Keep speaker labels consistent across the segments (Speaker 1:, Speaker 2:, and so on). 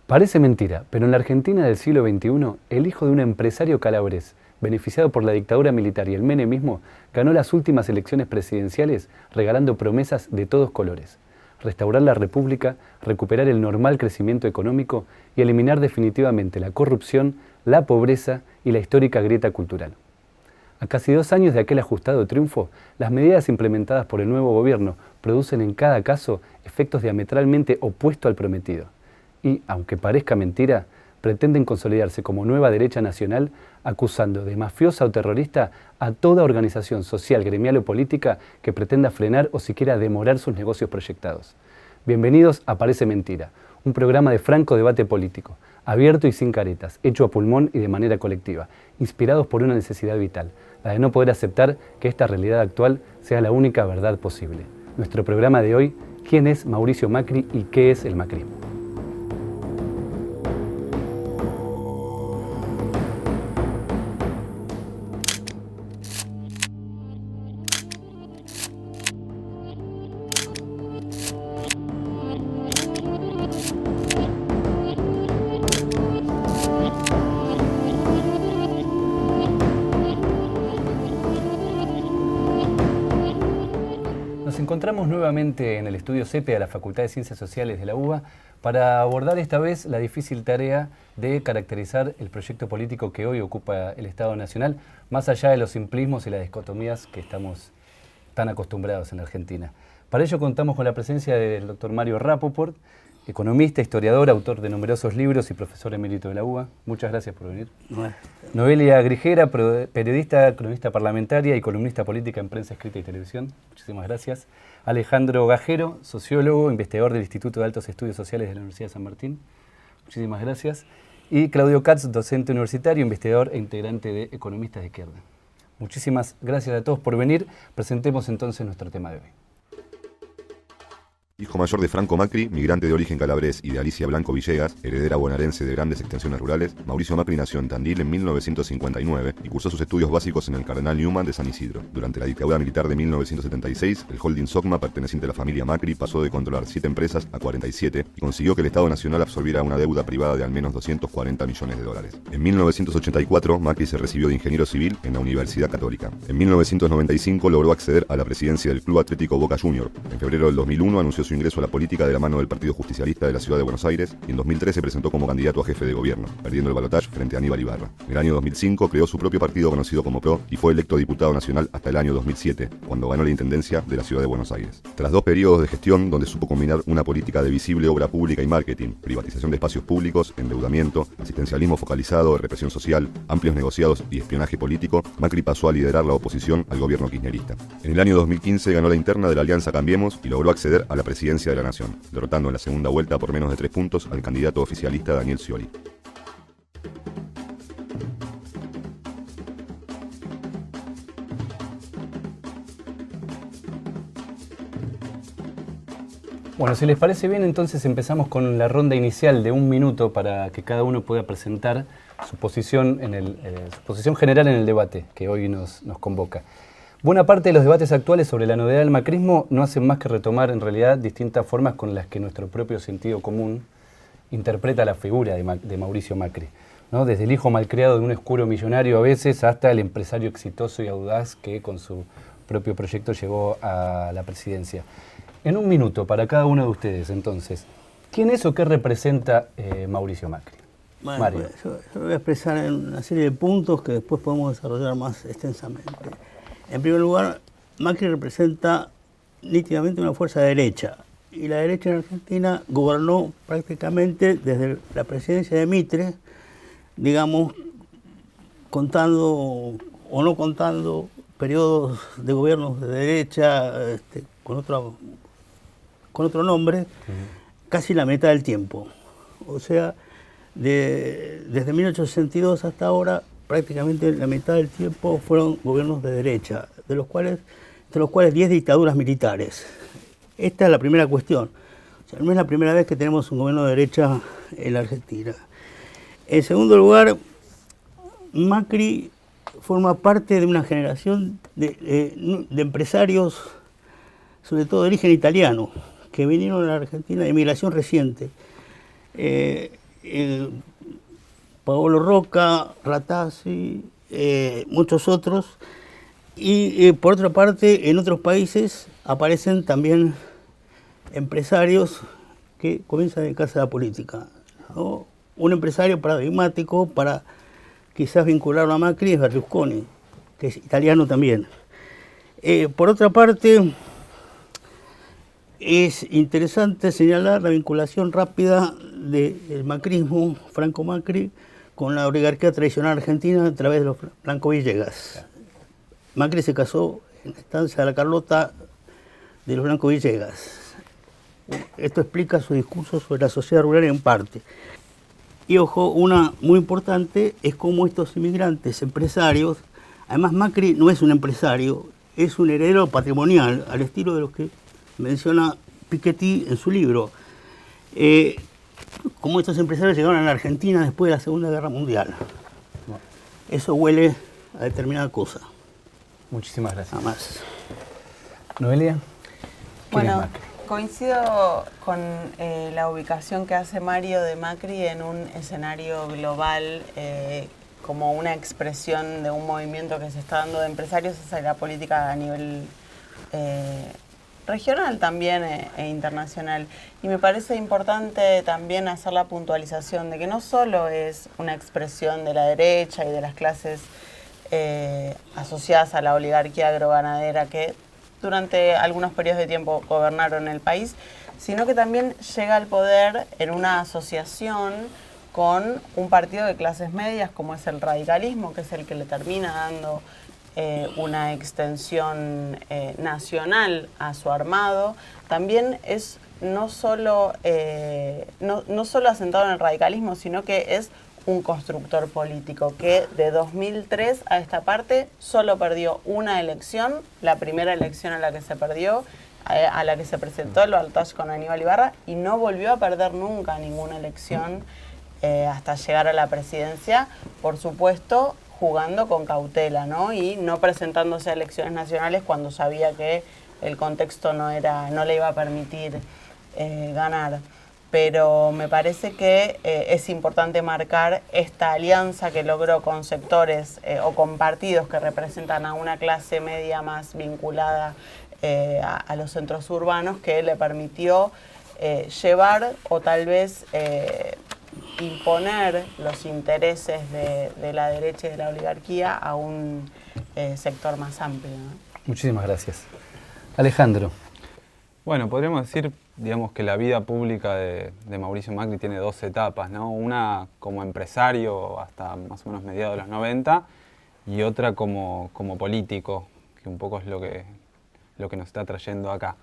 Speaker 1: Parece mentira, pero en la Argentina del siglo XXI, el hijo de un empresario calabrés, beneficiado por la dictadura militar y el menemismo, ganó las últimas elecciones presidenciales regalando promesas de todos colores: restaurar la República, recuperar el normal crecimiento económico y eliminar definitivamente la corrupción, la pobreza y la histórica grieta cultural. A casi 2 años de aquel ajustado triunfo, las medidas implementadas por el nuevo gobierno producen en cada caso efectos diametralmente opuestos al prometido. Y, aunque parezca mentira, pretenden consolidarse como nueva derecha nacional, acusando de mafiosa o terrorista a toda organización social, gremial o política que pretenda frenar o siquiera demorar sus negocios proyectados. Bienvenidos a Parece Mentira, un programa de franco debate político, abierto y sin caretas, hecho a pulmón y de manera colectiva, inspirados por una necesidad vital, la de no poder aceptar que esta realidad actual sea la única verdad posible. Nuestro programa de hoy: ¿quién es Mauricio Macri y qué es el macrismo? Nos encontramos nuevamente en el estudio CEPE de la Facultad de Ciencias Sociales de la UBA para abordar esta vez la difícil tarea de caracterizar el proyecto político que hoy ocupa el Estado Nacional, más allá de los simplismos y las dicotomías que estamos tan acostumbrados en la Argentina. Para ello contamos con la presencia del doctor Mario Rapoport, economista, historiador, autor de numerosos libros y profesor emérito de la UBA. Muchas gracias por venir.
Speaker 2: Bueno.
Speaker 1: Noelia Grigera, periodista, cronista parlamentaria y columnista política en prensa escrita y televisión. Muchísimas gracias. Alejandro Gajero, sociólogo, investigador del Instituto de Altos Estudios Sociales de la Universidad de San Martín. Muchísimas gracias. Y Claudio Katz, docente universitario, investigador e integrante de Economistas de Izquierda. Muchísimas gracias a todos por venir. Presentemos entonces nuestro tema de hoy.
Speaker 3: Hijo mayor de Franco Macri, migrante de origen calabrés, y de Alicia Blanco Villegas, heredera bonaerense de grandes extensiones rurales, Mauricio Macri nació en Tandil en 1959 y cursó sus estudios básicos en el Cardenal Newman de San Isidro. Durante la dictadura militar de 1976, el holding Socma, perteneciente a la familia Macri, pasó de controlar 7 empresas a 47 y consiguió que el Estado Nacional absorbiera una deuda privada de al menos 240 millones de dólares. En 1984, Macri se recibió de ingeniero civil en la Universidad Católica. En 1995 logró acceder a la presidencia del Club Atlético Boca Juniors. En febrero del 2001 anunció su ingreso a la política de la mano del Partido Justicialista de la Ciudad de Buenos Aires y en 2013 se presentó como candidato a jefe de gobierno, perdiendo el balotaje frente a Aníbal Ibarra. En el año 2005 creó su propio partido conocido como PRO y fue electo diputado nacional hasta el año 2007, cuando ganó la intendencia de la Ciudad de Buenos Aires. Tras 2 periodos de gestión donde supo combinar una política de visible obra pública y marketing, privatización de espacios públicos, endeudamiento, asistencialismo focalizado, represión social, amplios negociados y espionaje político, Macri pasó a liderar la oposición al gobierno kirchnerista. En el año 2015 ganó la interna de la Alianza Cambiemos y logró acceder a la presidencia de la Nación, derrotando en la segunda vuelta por menos de 3 puntos al candidato oficialista Daniel Scioli.
Speaker 1: Bueno, si les parece bien, entonces empezamos con la ronda inicial de 1 minuto para que cada uno pueda presentar su posición, su posición general en el debate que hoy nos convoca. Buena parte de los debates actuales sobre la novedad del macrismo no hacen más que retomar en realidad distintas formas con las que nuestro propio sentido común interpreta la figura de Mauricio Macri, ¿no? Desde el hijo malcriado de un oscuro millonario a veces hasta el empresario exitoso y audaz que con su propio proyecto llegó a la presidencia. En 1 minuto para cada uno de ustedes, entonces, ¿quién es o qué representa Mauricio Macri?
Speaker 2: Bueno,
Speaker 1: Mario.
Speaker 2: yo voy a expresar en una serie de puntos que después podemos desarrollar más extensamente. En primer lugar, Macri representa nítidamente una fuerza derecha, y la derecha en Argentina gobernó prácticamente desde la presidencia de Mitre, digamos, contando o no contando periodos de gobiernos de derecha con otro nombre, casi la mitad del tiempo. O sea, desde 1862 hasta ahora, prácticamente la mitad del tiempo fueron gobiernos de derecha, entre los cuales 10 dictaduras militares. Esta es la primera cuestión. O sea, no es la primera vez que tenemos un gobierno de derecha en la Argentina. En segundo lugar, Macri forma parte de una generación de empresarios, sobre todo de origen italiano, que vinieron a la Argentina de inmigración reciente. Paolo Roca, Ratazzi, muchos otros. Y por otra parte, en otros países aparecen también empresarios que comienzan a dedicarse a la política, ¿no? Un empresario paradigmático para quizás vincularlo a Macri es Berlusconi, que es italiano también. Por otra parte, es interesante señalar la vinculación rápida del macrismo, Franco Macri, con la oligarquía tradicional argentina a través de los Blanco Villegas. Macri se casó en la estancia de la Carlota de los Blanco Villegas. Esto explica su discurso sobre la sociedad rural en parte. Y ojo, una muy importante es cómo estos inmigrantes empresarios, además Macri no es un empresario, es un heredero patrimonial, al estilo de lo que menciona Piketty en su libro. Cómo estos empresarios llegaron a la Argentina después de la Segunda Guerra Mundial. Eso huele a determinada cosa.
Speaker 1: Muchísimas gracias.
Speaker 2: Nada más.
Speaker 1: Noelia, ¿quién es
Speaker 4: Bueno,
Speaker 1: Macri?
Speaker 4: coincido con la ubicación que hace Mario de Macri en un escenario global como una expresión de un movimiento que se está dando de empresarios hacia la política a nivel regional también e internacional. Y me parece importante también hacer la puntualización de que no solo es una expresión de la derecha y de las clases asociadas a la oligarquía agroganadera que durante algunos periodos de tiempo gobernaron el país, sino que también llega al poder en una asociación con un partido de clases medias como es el radicalismo, que es el que le termina dando una extensión nacional a su armado. También es no solo asentado en el radicalismo, sino que es un constructor político que de 2003 a esta parte solo perdió una elección, la primera elección a la que se perdió, a la que se presentó el balotaje con Aníbal Ibarra, y no volvió a perder nunca ninguna elección hasta llegar a la presidencia, por supuesto jugando con cautela, ¿no? Y no presentándose a elecciones nacionales cuando sabía que el contexto no le iba a permitir ganar. Pero me parece que es importante marcar esta alianza que logró con sectores o con partidos que representan a una clase media más vinculada a los centros urbanos, que le permitió llevar o tal vez imponer los intereses de la derecha y de la oligarquía a un sector más amplio, ¿no?
Speaker 1: Muchísimas gracias. Alejandro.
Speaker 5: Bueno, podríamos decir, digamos, que la vida pública de Mauricio Macri tiene dos etapas, ¿no? Una como empresario hasta más o menos mediados de los 90 y otra como político, que un poco es lo que nos está trayendo acá.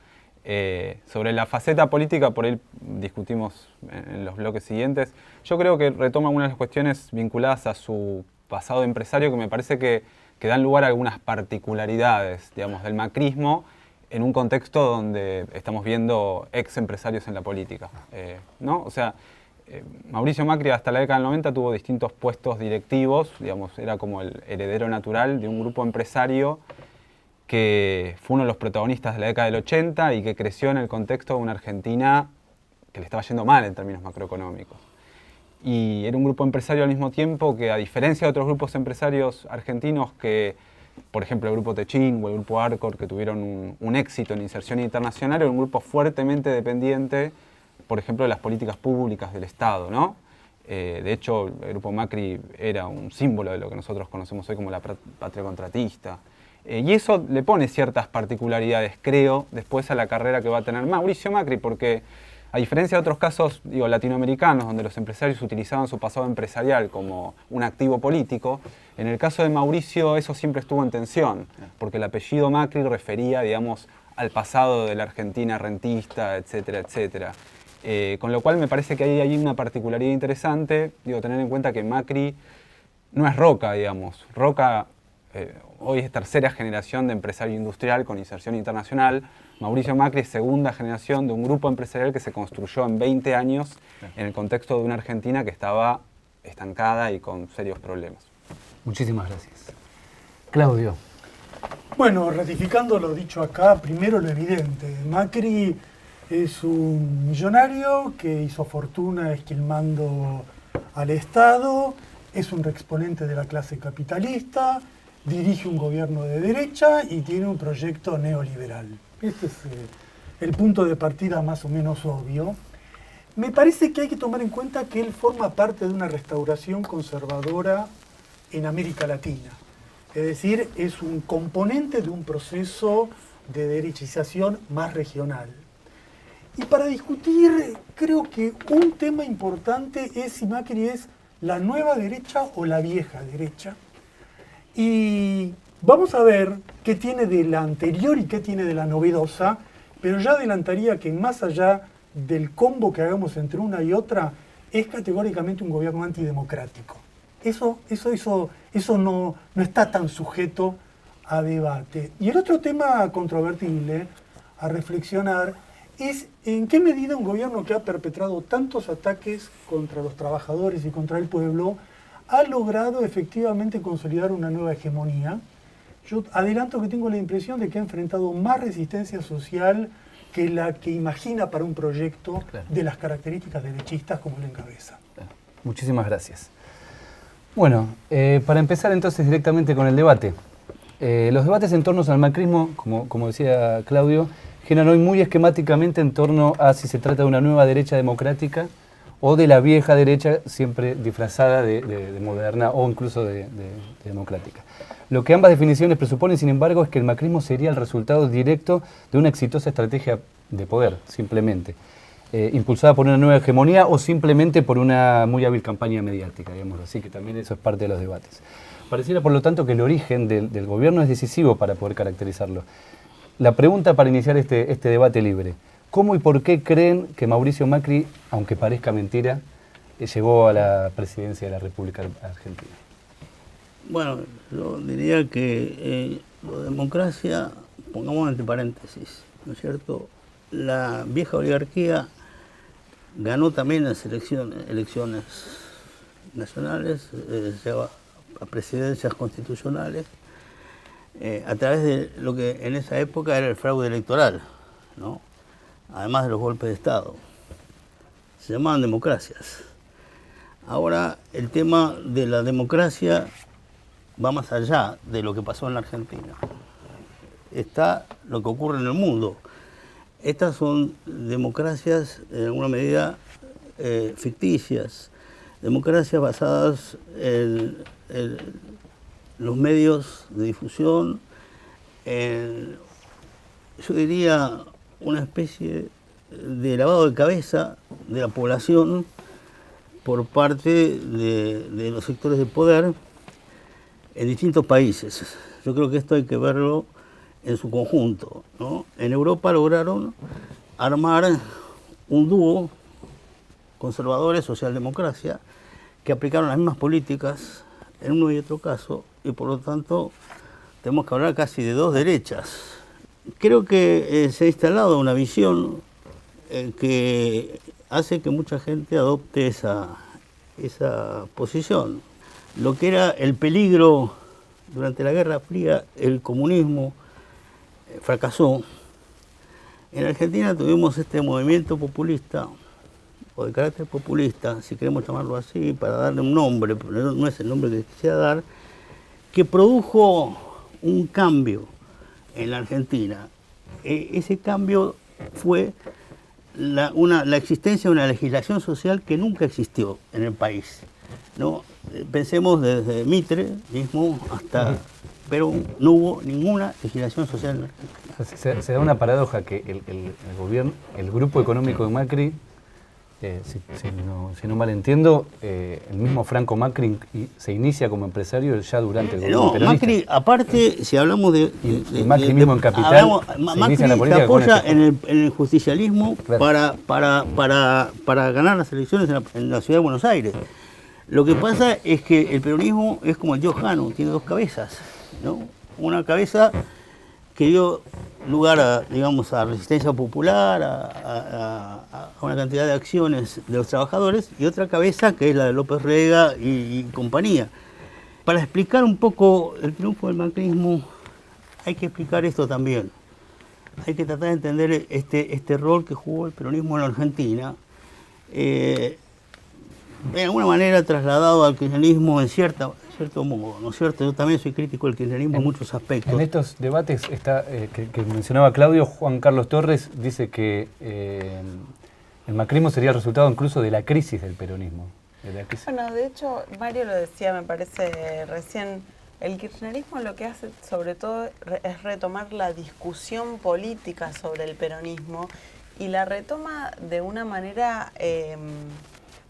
Speaker 5: Sobre la faceta política, por ahí discutimos en los bloques siguientes. Yo creo que retoma algunas de las cuestiones vinculadas a su pasado de empresario que me parece que dan lugar a algunas particularidades, digamos, del macrismo en un contexto donde estamos viendo ex empresarios en la política, ¿no? O sea, Mauricio Macri hasta la década del 90 tuvo distintos puestos directivos, digamos, era como el heredero natural de un grupo empresario que fue uno de los protagonistas de la década del 80 y que creció en el contexto de una Argentina que le estaba yendo mal en términos macroeconómicos. Y era un grupo empresario al mismo tiempo que, a diferencia de otros grupos empresarios argentinos que, por ejemplo, el grupo Techín o el grupo Arcor, que tuvieron un éxito en inserción internacional, era un grupo fuertemente dependiente, por ejemplo, de las políticas públicas del Estado, ¿no? De hecho, el grupo Macri era un símbolo de lo que nosotros conocemos hoy como la patria contratista. Y eso le pone ciertas particularidades, creo, después a la carrera que va a tener Mauricio Macri, porque a diferencia de otros casos, digo, latinoamericanos, donde los empresarios utilizaban su pasado empresarial como un activo político, en el caso de Mauricio eso siempre estuvo en tensión, porque el apellido Macri refería, digamos, al pasado de la Argentina rentista, etcétera, etcétera. Con lo cual me parece que hay una particularidad interesante, digo, tener en cuenta que Macri no es Roca, digamos. Roca hoy es tercera generación de empresario industrial con inserción internacional. Mauricio Macri es segunda generación de un grupo empresarial que se construyó en 20 años en el contexto de una Argentina que estaba estancada y con serios problemas.
Speaker 1: Muchísimas gracias. Claudio.
Speaker 6: Bueno, ratificando lo dicho acá, primero lo evidente. Macri Es un millonario que hizo fortuna esquilmando al Estado, es un exponente de la clase capitalista, dirige un gobierno de derecha y tiene un proyecto neoliberal. Este es el punto de partida más o menos obvio. Me parece que hay que tomar en cuenta que él forma parte de una restauración conservadora en América Latina. Es decir, es un componente de un proceso de derechización más regional. Y para discutir, creo que un tema importante es si Macri es la nueva derecha o la vieja derecha. Y vamos a ver qué tiene de la anterior y qué tiene de la novedosa, pero ya adelantaría que más allá del combo que hagamos entre una y otra, es categóricamente un gobierno antidemocrático. Eso no está tan sujeto a debate. Y el otro tema controvertible a reflexionar es en qué medida un gobierno que ha perpetrado tantos ataques contra los trabajadores y contra el pueblo ha logrado efectivamente consolidar una nueva hegemonía. Yo adelanto que tengo la impresión de que ha enfrentado más resistencia social que la que imagina para un proyecto de las características derechistas como lo encabeza.
Speaker 1: Muchísimas gracias. Bueno, para empezar entonces directamente con el debate. Los debates en torno al macrismo, como decía Claudio, giran hoy muy esquemáticamente en torno a si se trata de una nueva derecha democrática o de la vieja derecha siempre disfrazada de moderna o incluso de democrática. Lo que ambas definiciones presuponen, sin embargo, es que el macrismo sería el resultado directo de una exitosa estrategia de poder, simplemente, impulsada por una nueva hegemonía o simplemente por una muy hábil campaña mediática, digamos así, que también eso es parte de los debates. Pareciera, por lo tanto, que el origen del gobierno es decisivo para poder caracterizarlo. La pregunta para iniciar este debate libre: ¿cómo y por qué creen que Mauricio Macri, aunque parezca mentira, llegó a la presidencia de la República Argentina?
Speaker 2: Bueno, yo diría que la democracia, pongamos entre paréntesis, ¿no es cierto? La vieja oligarquía ganó también las elecciones nacionales, llegó a presidencias constitucionales, a través de lo que en esa época era el fraude electoral, ¿no? Además de los golpes de Estado. Se llamaban democracias. Ahora el tema de la democracia va más allá de lo que pasó en la Argentina. Está lo que ocurre en el mundo. Estas son democracias en alguna medida ficticias, democracias basadas en los medios de difusión, yo diría una especie de lavado de cabeza de la población por parte de los sectores de poder en distintos países. Yo creo que esto hay que verlo en su conjunto, ¿no? En Europa lograron armar un dúo, conservadores, socialdemocracia, que aplicaron las mismas políticas en uno y otro caso, y por lo tanto tenemos que hablar casi de dos derechas. Creo que se ha instalado una visión que hace que mucha gente adopte esa posición. Lo que era el peligro durante la Guerra Fría, el comunismo, fracasó. En Argentina tuvimos este movimiento populista, o de carácter populista, si queremos llamarlo así, para darle un nombre, pero no es el nombre que quisiera dar, que produjo un cambio en la Argentina. Ese cambio fue la existencia de una legislación social que nunca existió en el país, ¿no? Pensemos desde Mitre mismo hasta Perón, no hubo ninguna legislación social en la Argentina.
Speaker 1: Se da una paradoja que el gobierno, el grupo económico de Macri, si no mal entiendo, el mismo Franco Macri se inicia como empresario ya durante el gobierno peronista.
Speaker 2: Macri, aparte, si hablamos de
Speaker 1: Macri mismo en Capital,
Speaker 2: Macri se apoya en el justicialismo, claro, para ganar las elecciones en la ciudad de Buenos Aires. Lo que pasa es que el peronismo es como el tío Jano, tiene dos cabezas, ¿no? Una cabeza que dio lugar a resistencia popular, a una cantidad de acciones de los trabajadores, y otra cabeza que es la de López Rega y compañía. Para explicar un poco el triunfo del macrismo hay que explicar esto también. hay que tratar de entender este rol que jugó el peronismo en la Argentina, de alguna manera trasladado al kirchnerismo en cierto modo, ¿no es cierto? Yo también soy crítico del kirchnerismo en muchos aspectos.
Speaker 1: En estos debates que mencionaba Claudio, Juan Carlos Torres dice que el macrismo sería el resultado incluso de la crisis del peronismo.
Speaker 4: Bueno, de hecho, Mario lo decía, me parece recién, el kirchnerismo lo que hace sobre todo es retomar la discusión política sobre el peronismo y la retoma de una manera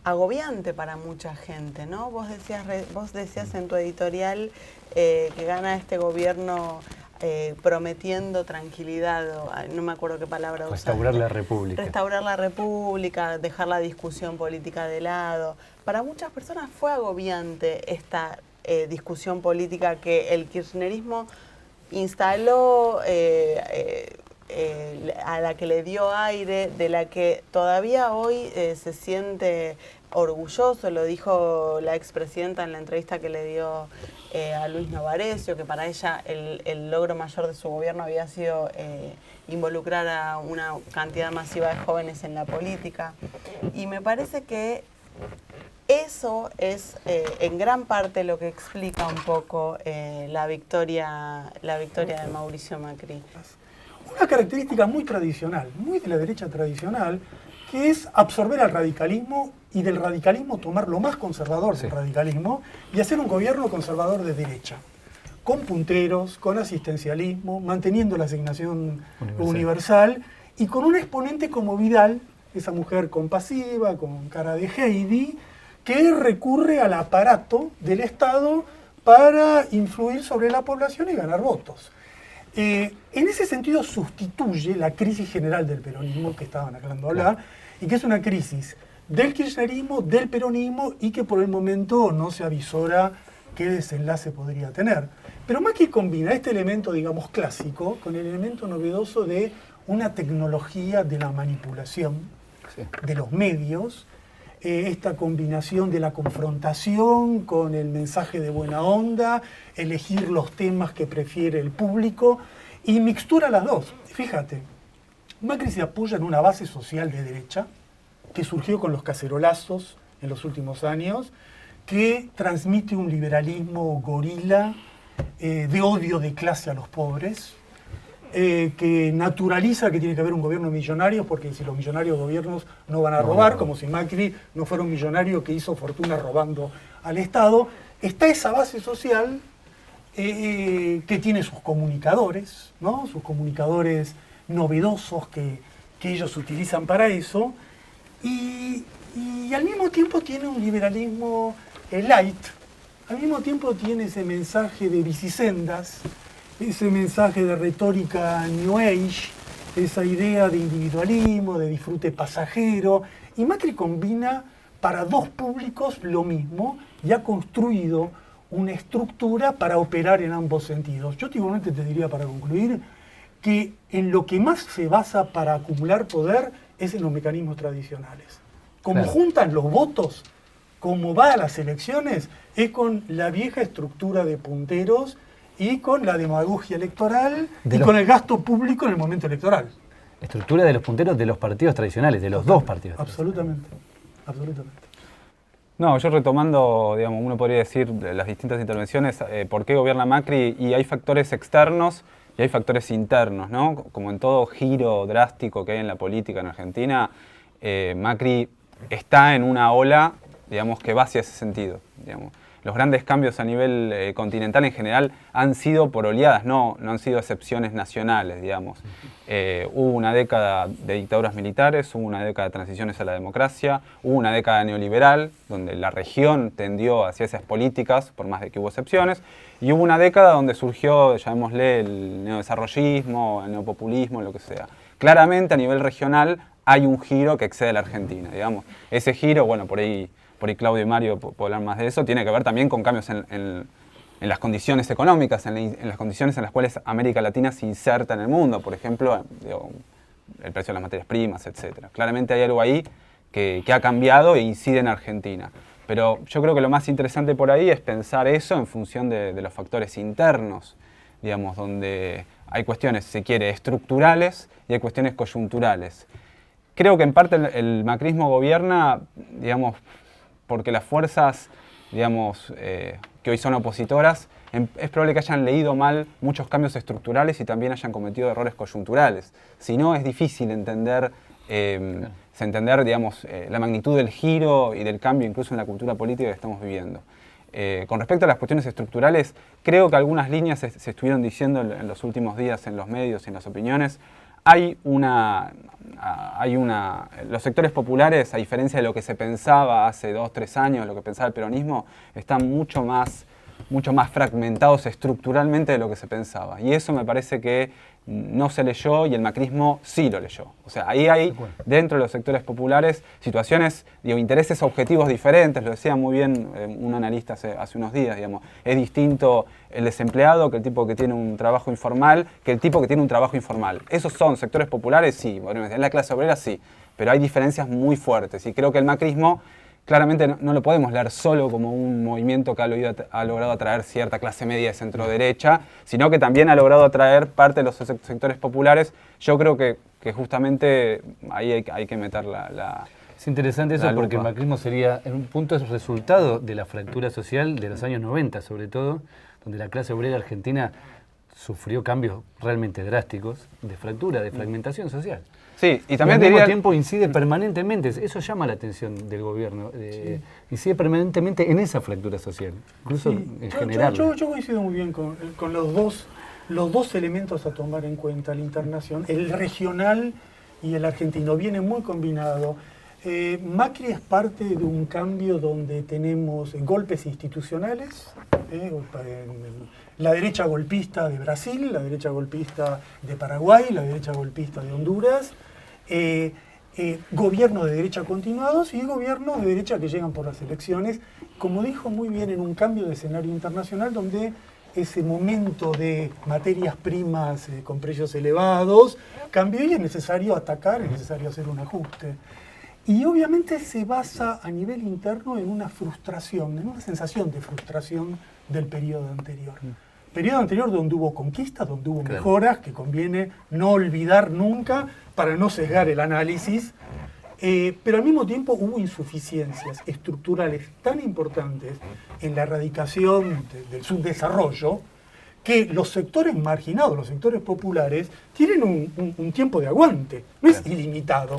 Speaker 4: agobiante para mucha gente, ¿no? Vos decías en tu editorial que gana este gobierno prometiendo tranquilidad, no me acuerdo qué palabra usaste.
Speaker 1: Restaurar la República.
Speaker 4: Restaurar la República, dejar la discusión política de lado. Para muchas personas fue agobiante esta discusión política que el kirchnerismo instaló, a la que le dio aire, de la que todavía hoy se siente orgulloso. Lo dijo la expresidenta en la entrevista que le dio a Luis Novarecio, que para ella el logro mayor de su gobierno había sido involucrar a una cantidad masiva de jóvenes en la política. Y me parece que eso es en gran parte lo que explica un poco la victoria de Mauricio Macri.
Speaker 6: Una característica muy tradicional, muy de la derecha tradicional, que es absorber al radicalismo y del radicalismo tomar lo más conservador del radicalismo y hacer un gobierno conservador de derecha, con punteros, con asistencialismo, manteniendo la asignación universal y con un exponente como Vidal, esa mujer compasiva, con cara de Heidi, que recurre al aparato del Estado para influir sobre la población y ganar votos. En ese sentido sustituye la crisis general del peronismo que estaban hablando hablar, y que es una crisis del kirchnerismo, del peronismo, y que por el momento no se avisora qué desenlace podría tener. Pero Macri combina este elemento, digamos, clásico con el elemento novedoso de una tecnología de la manipulación de los medios, esta combinación de la confrontación con el mensaje de buena onda, elegir los temas que prefiere el público y mixtura las dos. Fíjate, Macri se apoya en una base social de derecha que surgió con los cacerolazos en los últimos años, que transmite un liberalismo gorila de odio de clase a los pobres, que naturaliza que tiene que haber un gobierno de millonarios, porque si los millonarios gobiernos no van a robar, como si Macri no fuera un millonario que hizo fortuna robando al Estado. Está esa base social que tiene sus comunicadores, ¿no? Sus comunicadores novedosos que ellos utilizan para eso, y al mismo tiempo tiene un liberalismo light, al mismo tiempo tiene ese mensaje de bicisendas, ese mensaje de retórica New Age, esa idea de individualismo, de disfrute pasajero, y Macri combina para dos públicos lo mismo y ha construido una estructura para operar en ambos sentidos. Yo igualmente te diría, para concluir, que en lo que más se basa para acumular poder es en los mecanismos tradicionales. Como juntan los votos, como va a las elecciones, es con la vieja estructura de punteros y con la demagogia electoral con el gasto público en el momento electoral.
Speaker 1: Estructura de los punteros de los partidos tradicionales, de los dos partidos.
Speaker 6: Absolutamente, absolutamente.
Speaker 5: No, yo retomando, digamos, uno podría decir las distintas intervenciones, por qué gobierna Macri, y hay factores externos y hay factores internos, ¿no? Como en todo giro drástico que hay en la política en Argentina, Macri está en una ola, digamos, que va hacia ese sentido, digamos. Los grandes cambios a nivel continental en general han sido por oleadas, no han sido excepciones nacionales, digamos. Hubo una década de dictaduras militares, hubo una década de transiciones a la democracia, hubo una década neoliberal, donde la región tendió hacia esas políticas, por más de que hubo excepciones, y hubo una década donde surgió, llamémosle, el neodesarrollismo, el neopopulismo, lo que sea. Claramente a nivel regional hay un giro que excede a la Argentina, digamos. Ese giro, bueno, por ahí Claudio y Mario pueden hablar más de eso, tiene que ver también con cambios en las condiciones económicas, en las condiciones en las cuales América Latina se inserta en el mundo, por ejemplo, el precio de las materias primas, etc. Claramente hay algo ahí que ha cambiado e incide en Argentina. Pero yo creo que lo más interesante por ahí es pensar eso en función de los factores internos, digamos, donde hay cuestiones, si se quiere, estructurales y hay cuestiones coyunturales. Creo que en parte el macrismo gobierna, digamos, porque las fuerzas, digamos, que hoy son opositoras, es probable que hayan leído mal muchos cambios estructurales y también hayan cometido errores coyunturales. Si no, es difícil entender, digamos, la magnitud del giro y del cambio incluso en la cultura política que estamos viviendo. Con respecto a las cuestiones estructurales, creo que algunas líneas se estuvieron diciendo en los últimos días en los medios y en las opiniones. Los sectores populares, a diferencia de lo que se pensaba hace 2 o 3 años, lo que pensaba el peronismo, están mucho más fragmentados estructuralmente de lo que se pensaba. Y eso me parece que no se leyó y el macrismo sí lo leyó. O sea, ahí hay, dentro de los sectores populares, situaciones, intereses objetivos diferentes. Lo decía muy bien un analista hace unos días, digamos. Es distinto el desempleado que el tipo que tiene un trabajo informal que el tipo que tiene un trabajo informal. Esos son sectores populares, sí. Bueno, en la clase obrera, sí. Pero hay diferencias muy fuertes. Y creo que el macrismo claramente no lo podemos leer solo como un movimiento que ha logrado atraer cierta clase media de centro-derecha, sino que también ha logrado atraer parte de los sectores populares. Yo creo que justamente ahí hay que meter la
Speaker 1: Es interesante eso
Speaker 5: la
Speaker 1: porque el
Speaker 5: lupa.
Speaker 1: macrismo sería, en un punto, es resultado de la fractura social de los años 90, sobre todo, donde la clase obrera argentina sufrió cambios realmente drásticos de fractura, de fragmentación social.
Speaker 5: Sí, y
Speaker 1: Y
Speaker 5: también
Speaker 1: al mismo
Speaker 5: diría...
Speaker 1: tiempo incide permanentemente, eso llama la atención del gobierno, incide permanentemente en esa fractura social, incluso
Speaker 6: Sí,
Speaker 1: en
Speaker 6: yo
Speaker 1: general.
Speaker 6: yo coincido muy bien con los dos elementos a tomar en cuenta, la internación, el regional y el argentino, viene muy combinado. Macri es parte de un cambio donde tenemos golpes institucionales, la derecha golpista de Brasil, la derecha golpista de Paraguay, la derecha golpista de Honduras, gobiernos de derecha continuados y gobiernos de derecha que llegan por las elecciones, como dijo muy bien, en un cambio de escenario internacional donde ese momento de materias primas con precios elevados cambió y es necesario atacar, es necesario hacer un ajuste. Y obviamente se basa a nivel interno en una frustración, en una sensación de frustración del periodo anterior. Periodo anterior donde hubo conquistas, donde hubo mejoras, que conviene no olvidar nunca para no sesgar el análisis, pero al mismo tiempo hubo insuficiencias estructurales tan importantes en la erradicación del subdesarrollo que los sectores marginados, los sectores populares, tienen un tiempo de aguante, no es ilimitado.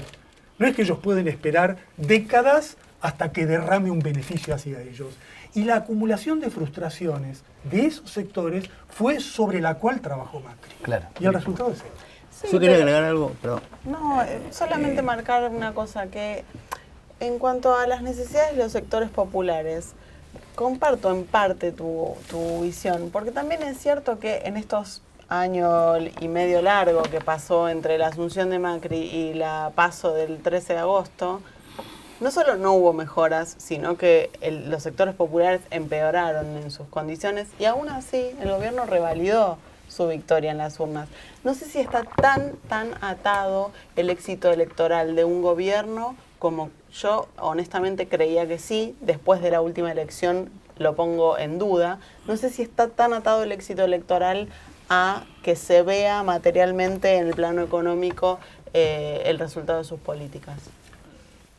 Speaker 6: No es que ellos pueden esperar décadas hasta que derrame un beneficio hacia ellos. Y la acumulación de frustraciones de esos sectores fue sobre la cual trabajó Macri.
Speaker 1: Claro.
Speaker 6: Y el resultado es ese.
Speaker 4: Sí,
Speaker 2: Yo quería
Speaker 4: pero-
Speaker 2: agregar algo, perdón.
Speaker 4: No, solamente marcar una cosa, que en cuanto a las necesidades de los sectores populares, comparto en parte tu visión, porque también es cierto que en estos año y medio largo que pasó entre la asunción de Macri y la paso del 13 de agosto, no solo no hubo mejoras, sino que los sectores populares empeoraron en sus condiciones y aún así el gobierno revalidó su victoria en las urnas. No sé si está tan atado el éxito electoral de un gobierno como yo honestamente creía que sí. Después de la última elección lo pongo en duda. No sé si está tan atado el éxito electoral a que se vea materialmente en el plano económico el resultado de sus políticas.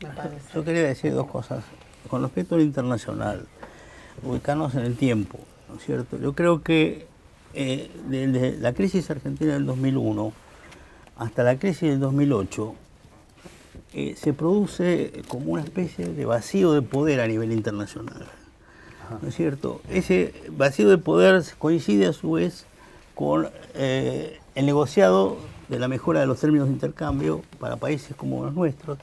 Speaker 4: Me parece.
Speaker 2: Yo quería decir dos cosas. Con respecto al internacional, ubicarnos en el tiempo, ¿no es cierto? Yo creo que desde la crisis argentina del 2001 hasta la crisis del 2008 se produce como una especie de vacío de poder a nivel internacional, ¿no es cierto? Ese vacío de poder coincide a su vez con el negociado de la mejora de los términos de intercambio para países como los nuestros,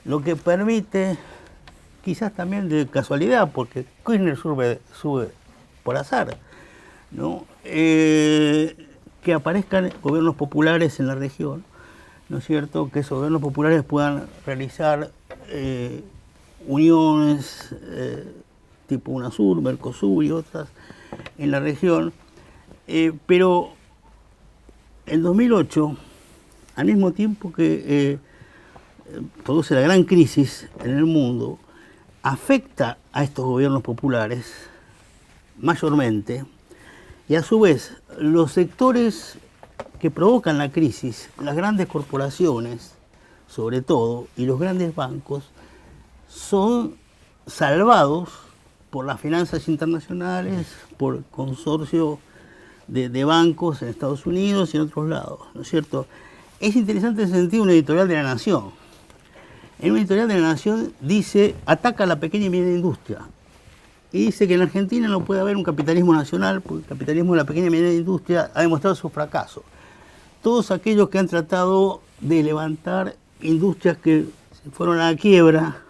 Speaker 2: lo que permite, quizás también de casualidad, porque Kirchner sube por azar, ¿no? Que aparezcan gobiernos populares en la región, ¿no es cierto? Que esos gobiernos populares puedan realizar uniones tipo UNASUR, Mercosur y otras en la región. Pero en 2008, al mismo tiempo que produce la gran crisis en el mundo, afecta a estos gobiernos populares mayormente, y a su vez los sectores que provocan la crisis, las grandes corporaciones, sobre todo, y los grandes bancos, son salvados por las finanzas internacionales, por el consorcio de bancos en Estados Unidos y en otros lados, ¿no es cierto? Es interesante en ese sentido un editorial de La Nación. En un editorial de La Nación dice, ataca a la pequeña y mediana industria. Y dice que en Argentina no puede haber un capitalismo nacional, porque el capitalismo de la pequeña y mediana industria ha demostrado su fracaso. Todos aquellos que han tratado de levantar industrias que se fueron a la quiebra,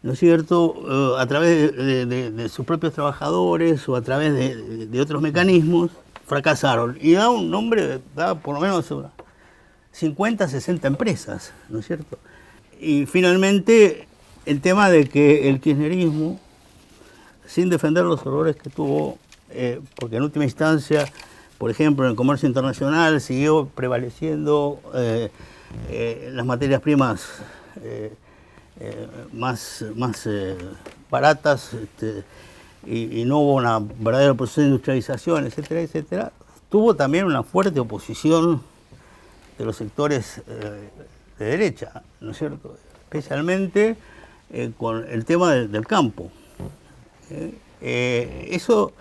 Speaker 2: ¿no es cierto?, a través de sus propios trabajadores o a través de otros mecanismos, fracasaron. Y da un nombre, da por lo menos 50, 60 empresas, ¿no es cierto? Y finalmente el tema de que el kirchnerismo, sin defender los errores que tuvo, porque en última instancia, por ejemplo, en el comercio internacional siguió prevaleciendo las materias primas más baratas, y no hubo una verdadera proceso de industrialización, etcétera, etcétera. Tuvo también una fuerte oposición de los sectores de derecha, ¿no es cierto? Especialmente con el tema del campo. Eso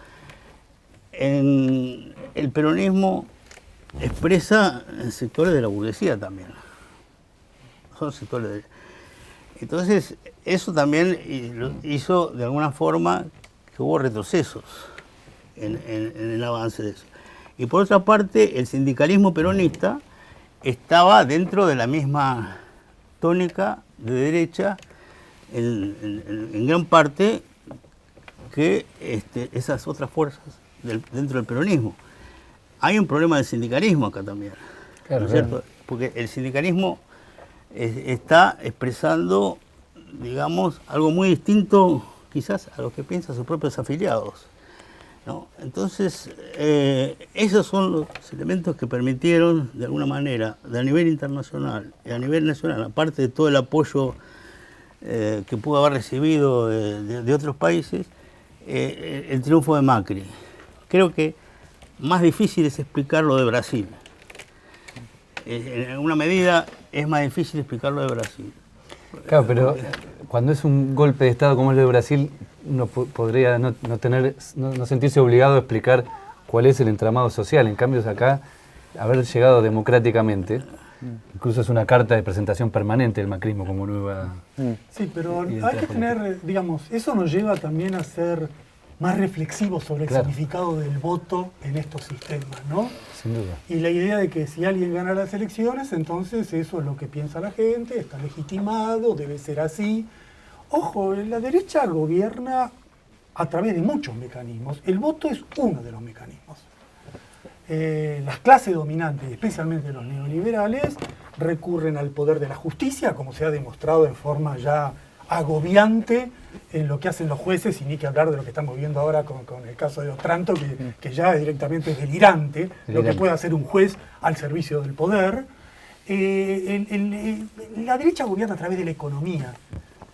Speaker 2: en el peronismo expresa en sectores de la burguesía también. Son sectores de... Entonces, eso también hizo de alguna forma que hubo retrocesos en el avance de eso. Y por otra parte, el sindicalismo peronista estaba dentro de la misma tónica de derecha en gran parte que esas otras fuerzas dentro del peronismo. Hay un problema del sindicalismo acá también,
Speaker 1: Claro,
Speaker 2: ¿no es cierto? Porque el sindicalismo está expresando, digamos, algo muy distinto quizás a lo que piensan sus propios afiliados, ¿no? Entonces, esos son los elementos que permitieron, de alguna manera, a nivel internacional y a nivel nacional, aparte de todo el apoyo que pudo haber recibido de otros países, el triunfo de Macri. Creo que más difícil es explicar lo de Brasil. En alguna medida es más difícil explicarlo de Brasil.
Speaker 1: Claro, pero cuando es un golpe de Estado como el de Brasil, uno podría no sentirse obligado a explicar cuál es el entramado social. En cambio, acá, haber llegado democráticamente, incluso es una carta de presentación permanente del macrismo como nueva...
Speaker 6: Sí, pero hay que tener, digamos, eso nos lleva también a ser más reflexivos sobre el significado del voto en estos sistemas, ¿no?
Speaker 1: Sin duda.
Speaker 6: Y la idea de que si alguien gana las elecciones, entonces eso es lo que piensa la gente, está legitimado, debe ser así. Ojo, la derecha gobierna a través de muchos mecanismos. El voto es uno de los mecanismos. Las clases dominantes, especialmente los neoliberales, recurren al poder de la justicia, como se ha demostrado en forma ya agobiante en lo que hacen los jueces, y ni que hablar de lo que estamos viendo ahora con el caso de Otranto, que ya es directamente delirante lo que puede hacer un juez al servicio del poder. La derecha gobierna a través de la economía.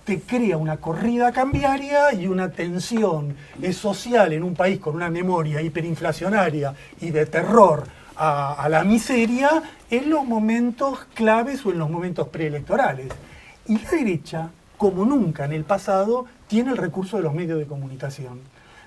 Speaker 6: Te crea una corrida cambiaria y una tensión social en un país con una memoria hiperinflacionaria y de terror a la miseria en los momentos claves o en los momentos preelectorales. Y la derecha, como nunca en el pasado, tiene el recurso de los medios de comunicación.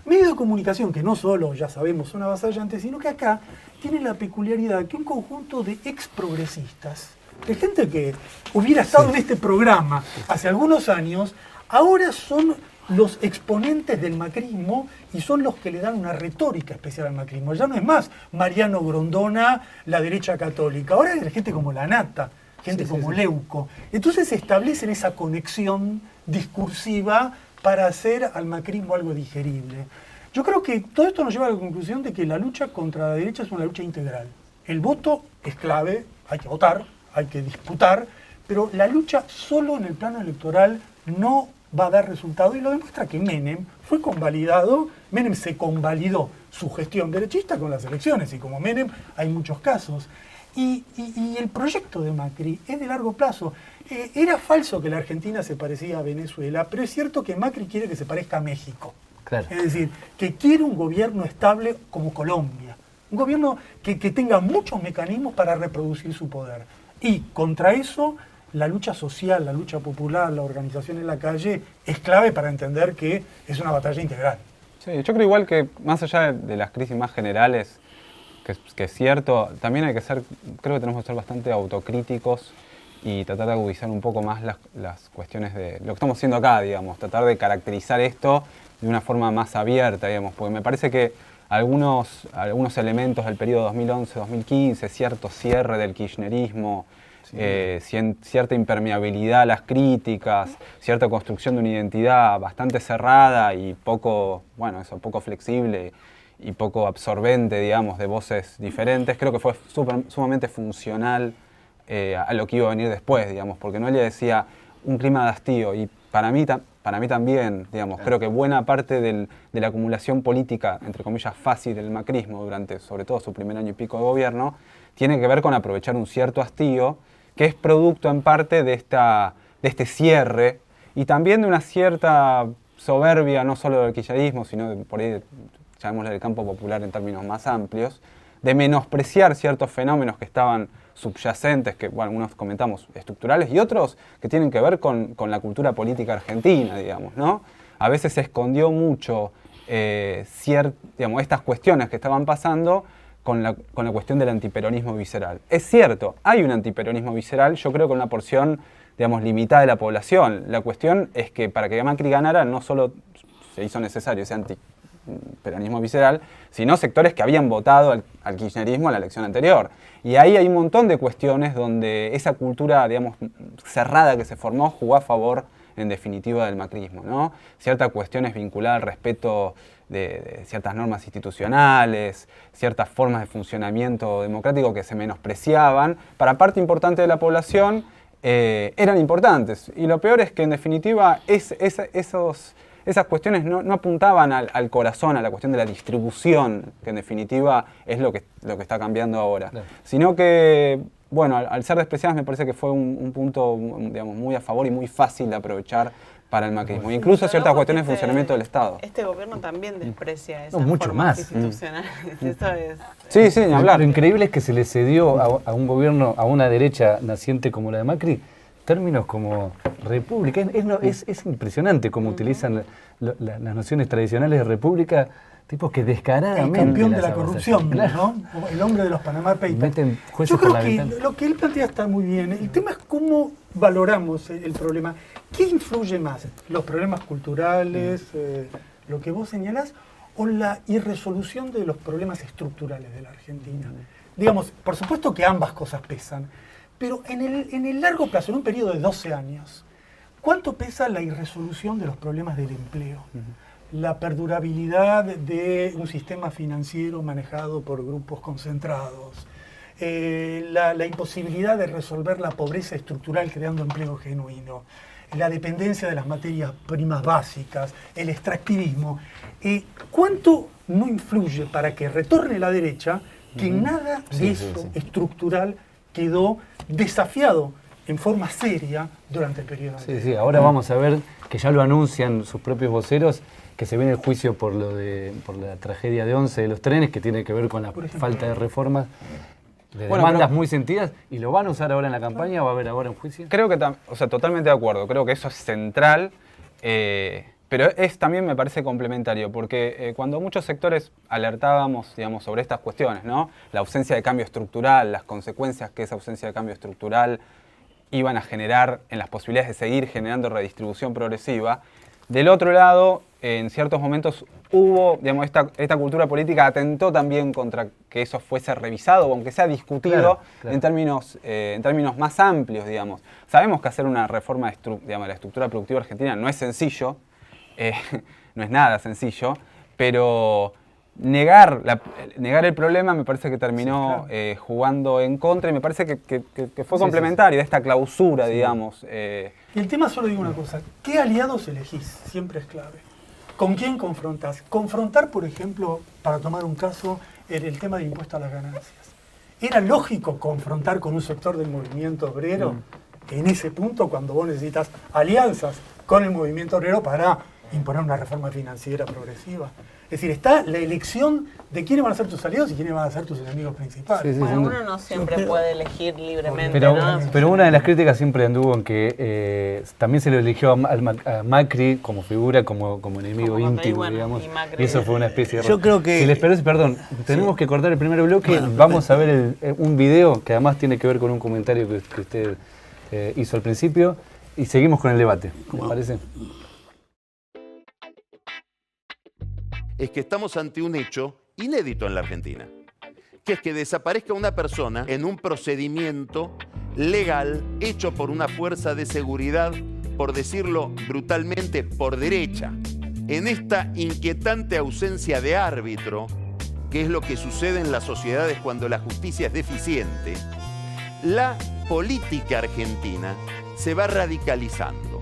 Speaker 6: Medios de comunicación que no solo, ya sabemos, son avasallantes, sino que acá tienen la peculiaridad que un conjunto de exprogresistas, de gente que hubiera estado en este programa hace algunos años, ahora son los exponentes del macrismo y son los que le dan una retórica especial al macrismo. Ya no es más Mariano Grondona, la derecha católica, ahora hay gente como La Nata, gente como Leuco. Entonces se establecen esa conexión discursiva para hacer al macrismo algo digerible. Yo creo que todo esto nos lleva a la conclusión de que la lucha contra la derecha es una lucha integral. El voto es clave, hay que votar, hay que disputar, pero la lucha solo en el plano electoral no va a dar resultado, y lo demuestra que Menem fue convalidado, Menem se convalidó su gestión derechista con las elecciones, y como Menem hay muchos casos. Y el proyecto de Macri es de largo plazo. Era falso que la Argentina se parecía a Venezuela, pero es cierto que Macri quiere que se parezca a México.
Speaker 1: Claro.
Speaker 6: Es decir, que quiere un gobierno estable como Colombia, Un gobierno que tenga muchos mecanismos para reproducir su poder. Y contra eso, la lucha social, la lucha popular, la organización en la calle es clave para entender que es una batalla integral.
Speaker 5: Sí, yo creo igual que más allá de las crisis más generales, que es cierto, también hay que ser, creo que tenemos que ser bastante autocríticos y tratar de agudizar un poco más las cuestiones de lo que estamos haciendo acá, digamos, tratar de caracterizar esto de una forma más abierta, digamos, porque me parece que algunos elementos del periodo 2011-2015, cierto cierre del kirchnerismo, cierta impermeabilidad a las críticas, cierta construcción de una identidad bastante cerrada y poco flexible y poco absorbente, digamos, de voces diferentes, creo que fue sumamente funcional a lo que iba a venir después, digamos, porque Noelia decía un clima de hastío y para mí también, digamos, creo que buena parte de la acumulación política, entre comillas, fácil del macrismo durante, sobre todo, su primer año y pico de gobierno, tiene que ver con aprovechar un cierto hastío que es producto en parte de este cierre y también de una cierta soberbia, no solo del kirchnerismo, sino por ahí, llamémosle del campo popular en términos más amplios, de menospreciar ciertos fenómenos que estaban subyacentes, que bueno, unos comentamos estructurales y otros que tienen que ver con la cultura política argentina, digamos, ¿no? A veces se escondió mucho digamos, estas cuestiones que estaban pasando con la cuestión del antiperonismo visceral. Es cierto, hay un antiperonismo visceral, yo creo que una porción, digamos, limitada de la población. La cuestión es que para que Macri ganara no solo se hizo necesario ese antiperonismo visceral, sino sectores que habían votado al kirchnerismo en la elección anterior. Y ahí hay un montón de cuestiones donde esa cultura, digamos, cerrada que se formó jugó a favor, en definitiva, del macrismo, ¿no? Ciertas cuestiones vinculadas al respeto de ciertas normas institucionales, ciertas formas de funcionamiento democrático que se menospreciaban, para parte importante de la población eran importantes. Y lo peor es que, en definitiva, esas cuestiones no apuntaban al corazón, a la cuestión de la distribución, que en definitiva es lo que está cambiando ahora. Claro. Sino que, bueno, al ser despreciadas me parece que fue un punto, digamos, muy a favor y muy fácil de aprovechar para el macrismo. Incluso ciertas cuestiones de funcionamiento del Estado.
Speaker 4: Este gobierno también desprecia esas formas institucionales. Eso es...
Speaker 1: Sí, ni hablar. Lo increíble es que se le cedió a un gobierno, a una derecha naciente como la de Macri, términos como república. Es impresionante cómo utilizan las nociones tradicionales de república, tipos que descaradamente...
Speaker 6: El campeón de la corrupción,
Speaker 1: claro,
Speaker 6: ¿no? El hombre de los Panama Papers.
Speaker 1: Meten jueces.
Speaker 6: Yo creo
Speaker 1: por la
Speaker 6: que
Speaker 1: ventana.
Speaker 6: lo que él plantea está muy bien. El tema es cómo valoramos el problema. ¿Qué influye más? ¿Los problemas culturales, lo que vos señalás, o la irresolución de los problemas estructurales de la Argentina? Digamos, por supuesto que ambas cosas pesan, pero en el largo plazo, en un periodo de 12 años, ¿cuánto pesa la irresolución de los problemas del empleo? La perdurabilidad de un sistema financiero manejado por grupos concentrados, la imposibilidad de resolver la pobreza estructural creando empleo genuino, la dependencia de las materias primas básicas, el extractivismo. ¿Cuánto no influye para que retorne la derecha que nada de eso estructural quedó desafiado en forma seria durante el periodo anterior?
Speaker 1: Sí, ahora vamos a ver que ya lo anuncian sus propios voceros, que se viene el juicio por la tragedia de Once de los trenes, que tiene que ver con la falta de reformas, de demandas muy sentidas, y lo van a usar ahora en la campaña, o va a haber ahora un juicio.
Speaker 5: Creo que, totalmente de acuerdo, creo que eso es central, pero también me parece complementario, porque cuando muchos sectores alertábamos, digamos, sobre estas cuestiones, ¿no? La ausencia de cambio estructural, las consecuencias que esa ausencia de cambio estructural iban a generar en las posibilidades de seguir generando redistribución progresiva, del otro lado, en ciertos momentos hubo, digamos, esta cultura política atentó también contra que eso fuese revisado, o aunque sea discutido, claro. En términos más amplios, digamos. Sabemos que hacer una reforma de la estructura productiva argentina no es sencillo, no es nada sencillo, pero negar el problema me parece que terminó jugando en contra, y me parece que fue complementario de esta clausura, digamos.
Speaker 6: Y el tema, solo digo una cosa, ¿qué aliados elegís? Siempre es clave. ¿Con quién confrontás? Confrontar, por ejemplo, para tomar un caso, el tema del impuesto a las ganancias. ¿Era lógico confrontar con un sector del movimiento obrero en ese punto, cuando vos necesitas alianzas con el movimiento obrero para imponer una reforma financiera progresiva. Es decir, está la elección de quiénes van a ser tus aliados y quiénes van a ser tus enemigos principales.
Speaker 1: Sí, sí,
Speaker 4: Bueno,
Speaker 1: sí.
Speaker 4: uno no siempre puede elegir libremente,
Speaker 1: Pero,
Speaker 4: ¿no?
Speaker 1: pero una de las críticas siempre anduvo en que también se lo eligió a Macri como figura, como enemigo
Speaker 4: Como Macri,
Speaker 1: íntimo,
Speaker 4: bueno,
Speaker 1: digamos.
Speaker 4: y Macri.
Speaker 1: Y eso fue una especie de...
Speaker 2: Yo creo que...
Speaker 1: Si les parece, perdón, tenemos que cortar el primer bloque.
Speaker 2: Bueno,
Speaker 1: vamos a ver un video que además tiene que ver con un comentario que usted hizo al principio. Y seguimos con el debate. ¿Les parece?
Speaker 7: Es que estamos ante un hecho inédito en la Argentina, que es que desaparezca una persona en un procedimiento legal hecho por una fuerza de seguridad, por decirlo brutalmente, por derecha. En esta inquietante ausencia de árbitro, que es lo que sucede en las sociedades cuando la justicia es deficiente, la política argentina se va radicalizando,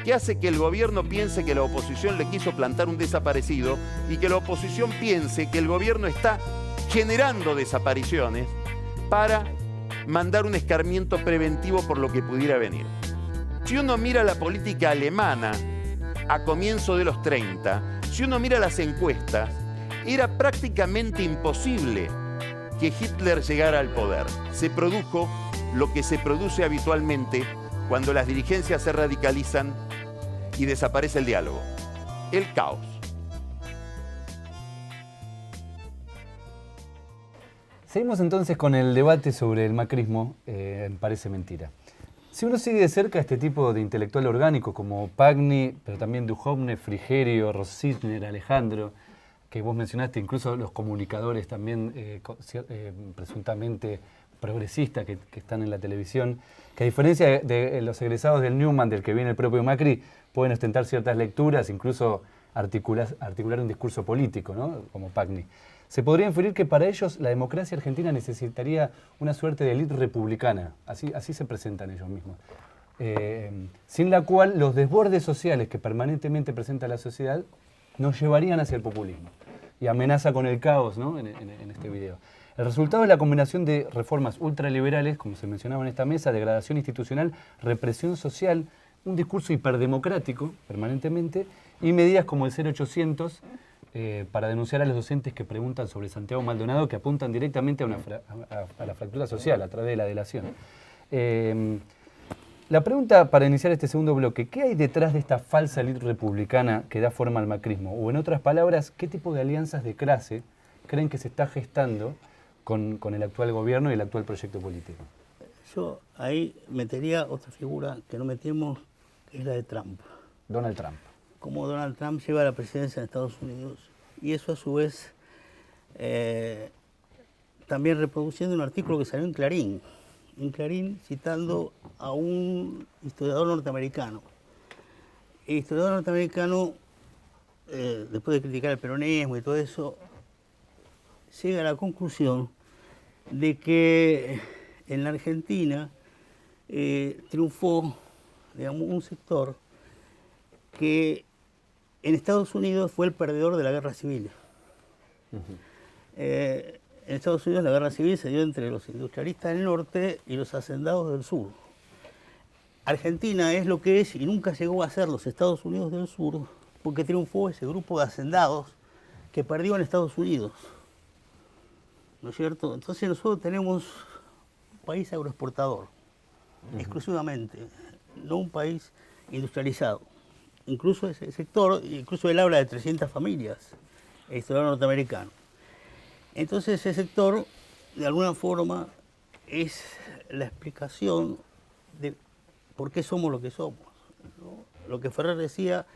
Speaker 7: que hace que el gobierno piense que la oposición le quiso plantar un desaparecido y que la oposición piense que el gobierno está generando desapariciones para mandar un escarmiento preventivo por lo que pudiera venir. Si uno mira la política alemana a comienzo de los 30, si uno mira las encuestas, era prácticamente imposible que Hitler llegara al poder. Se produjo lo que se produce habitualmente cuando las dirigencias se radicalizan y desaparece el diálogo, el caos.
Speaker 1: Seguimos entonces con el debate sobre el macrismo, parece mentira. Si uno sigue de cerca a este tipo de intelectual orgánico como Pagni, pero también Duhovne, Frigerio, Rositner, Alejandro, que vos mencionaste, incluso los comunicadores también presuntamente progresistas que están en la televisión, que a diferencia de los egresados del Newman, del que viene el propio Macri, pueden ostentar ciertas lecturas, incluso articular un discurso político, ¿no? Como Pagni. Se podría inferir que para ellos la democracia argentina necesitaría una suerte de élite republicana, así se presentan ellos mismos, sin la cual los desbordes sociales que permanentemente presenta la sociedad nos llevarían hacia el populismo y amenaza con el caos, ¿no? en este video. El resultado es la combinación de reformas ultraliberales, como se mencionaba en esta mesa, degradación institucional, represión social, un discurso hiperdemocrático permanentemente y medidas como el 0800 para denunciar a los docentes que preguntan sobre Santiago Maldonado, que apuntan directamente a la fractura social a través de la delación. La pregunta para iniciar este segundo bloque, ¿qué hay detrás de esta falsa élite republicana que da forma al macrismo? O en otras palabras, ¿qué tipo de alianzas de clase creen que se está gestando con el actual gobierno y el actual proyecto político?
Speaker 2: Yo ahí metería otra figura que no metemos, que es la de Trump.
Speaker 1: Donald Trump.
Speaker 2: Cómo Donald Trump lleva la presidencia de Estados Unidos y eso a su vez también reproduciendo un artículo que salió en Clarín citando a un historiador norteamericano. El historiador norteamericano, después de criticar el peronismo y todo eso, llega a la conclusión de que en la Argentina triunfó, digamos, un sector que en Estados Unidos fue el perdedor de la guerra civil. En Estados Unidos la guerra civil se dio entre los industrialistas del norte y los hacendados del sur. Argentina es lo que es y nunca llegó a ser los Estados Unidos del sur porque triunfó ese grupo de hacendados que perdió en Estados Unidos. ¿No es cierto? Entonces nosotros tenemos un país agroexportador, exclusivamente, no un país industrializado. Incluso ese sector, incluso él habla de 300 familias, el historiador norteamericano. Entonces ese sector, de alguna forma, es la explicación de por qué somos lo que somos, ¿no? Lo que Ferrer decía,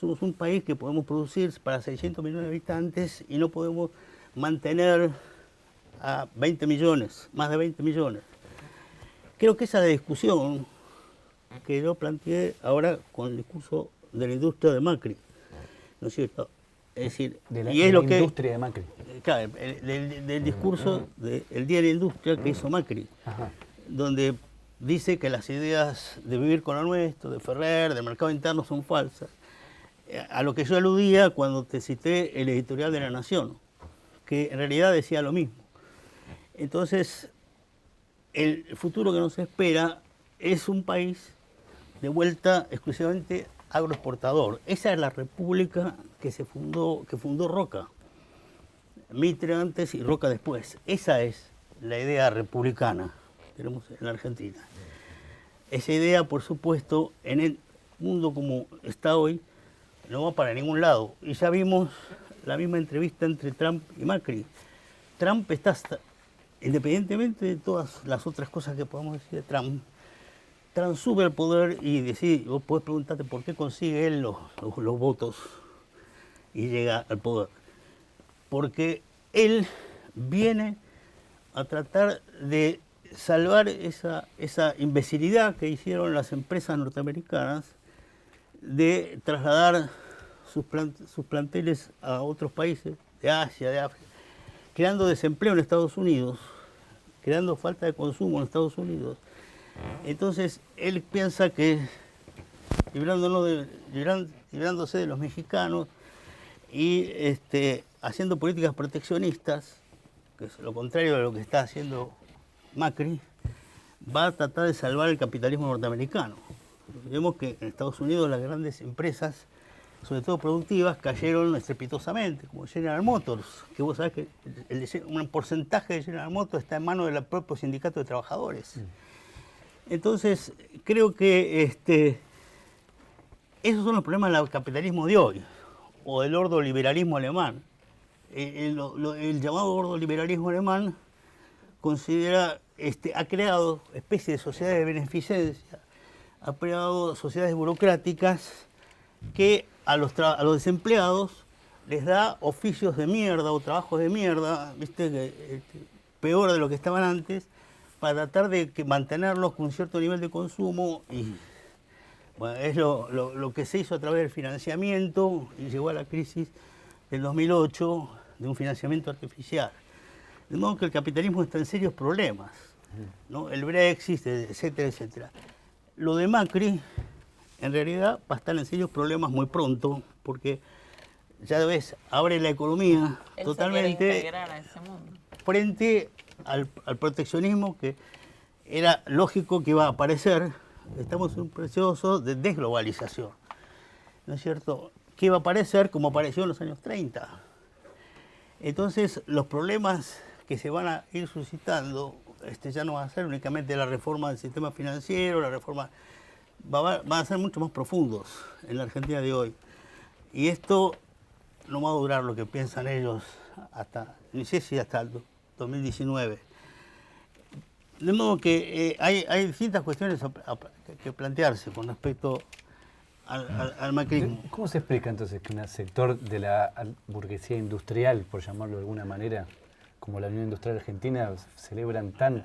Speaker 2: somos un país que podemos producir para 600 millones de habitantes y no podemos mantener a 20 millones, más de 20 millones. Creo que esa discusión que yo planteé ahora con el discurso de la industria de Macri, ¿no es cierto? Es decir, y es lo que
Speaker 1: industria de Macri.
Speaker 2: Claro, del discurso del Día de la Industria que hizo Macri, donde dice que las ideas de vivir con lo nuestro, de Ferrer, del mercado interno son falsas. A lo que yo aludía cuando te cité el editorial de La Nación, que en realidad decía lo mismo. Entonces, el futuro que nos espera es un país de vuelta exclusivamente agroexportador. Esa es la república que fundó Roca. Mitre antes y Roca después. Esa es la idea republicana que tenemos en la Argentina. Esa idea, por supuesto, en el mundo como está hoy, no va para ningún lado. Y ya vimos la misma entrevista entre Trump y Macri. Trump está, independientemente de todas las otras cosas que podamos decir de Trump sube al poder y decide, vos podés preguntarte por qué consigue él los votos y llega al poder. Porque él viene a tratar de salvar esa imbecilidad que hicieron las empresas norteamericanas de trasladar sus planteles a otros países de Asia, de África, creando desempleo en Estados Unidos, creando falta de consumo en Estados Unidos. Entonces, él piensa que librándose de los mexicanos y haciendo políticas proteccionistas, que es lo contrario de lo que está haciendo Macri, va a tratar de salvar el capitalismo norteamericano. Vemos que en Estados Unidos las grandes empresas, sobre todo productivas, cayeron estrepitosamente, como General Motors, que vos sabés que un porcentaje de General Motors está en manos del propio sindicato de trabajadores. Entonces, creo que esos son los problemas del capitalismo de hoy, o del ordoliberalismo alemán. El llamado ordoliberalismo alemán ha creado especies de sociedades de beneficencia, ha creado sociedades burocráticas que a los desempleados les da oficios de mierda o trabajos de mierda, peor de lo que estaban antes, para tratar de mantenerlos con un cierto nivel de consumo. Y bueno, es lo que se hizo a través del financiamiento y llegó a la crisis del 2008 de un financiamiento artificial. De modo que el capitalismo está en serios problemas, ¿no? El Brexit, etcétera, etcétera. Lo de Macri, en realidad, va a estar en serios problemas muy pronto, porque ya ves, abre la economía
Speaker 4: Él
Speaker 2: totalmente
Speaker 4: se quiere integrar a ese mundo.
Speaker 2: Frente al proteccionismo que era lógico que iba a aparecer. Estamos en un proceso de desglobalización, ¿no es cierto? Que iba a aparecer como apareció en los años 30. Entonces, los problemas que se van a ir suscitando ya no van a ser únicamente la reforma del sistema financiero, la reforma van a ser mucho más profundos en la Argentina de hoy. Y esto no va a durar lo que piensan ellos hasta, no sé si hasta el 2019. De modo que hay distintas cuestiones que plantearse con respecto al macrismo.
Speaker 1: ¿Cómo se explica entonces que un sector de la burguesía industrial, por llamarlo de alguna manera, como la Unión Industrial Argentina, celebran tan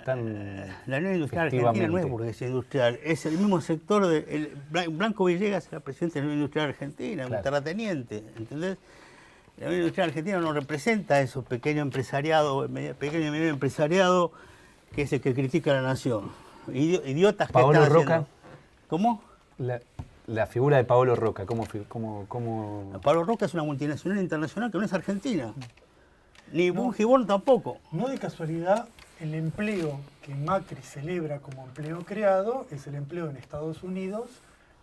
Speaker 2: La Unión Industrial Argentina no es burguesía industrial, es el mismo sector Blanco Villegas era presidente de la Unión Industrial Argentina, claro, un terrateniente, ¿entendés? La Unión Industrial Argentina no representa a esos pequeño y medio empresariado que es el que critica a la nación. Idiotas que
Speaker 1: Paolo
Speaker 2: están
Speaker 1: Roca.
Speaker 2: haciendo. ¿Cómo?
Speaker 1: La figura de Paolo Roca, ¿cómo?
Speaker 2: Paolo Roca es una multinacional internacional que no es argentina. Ni Bungibón tampoco.
Speaker 6: No de casualidad, el empleo que Macri celebra como empleo creado es el empleo en Estados Unidos,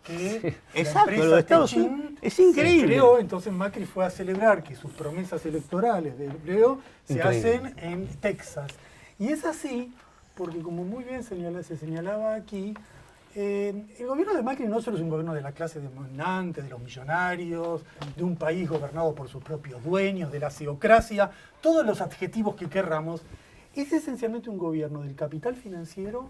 Speaker 6: que
Speaker 2: exacto, lo de Estados Unidos es increíble.
Speaker 6: Creó, entonces Macri fue a celebrar que sus promesas electorales de empleo se hacen en Texas. Y es así porque, como muy bien se señalaba aquí, el gobierno de Macri no solo es un gobierno de la clase dominante, de los millonarios, de un país gobernado por sus propios dueños, de la ceocracia, todos los adjetivos que querramos, es esencialmente un gobierno del capital financiero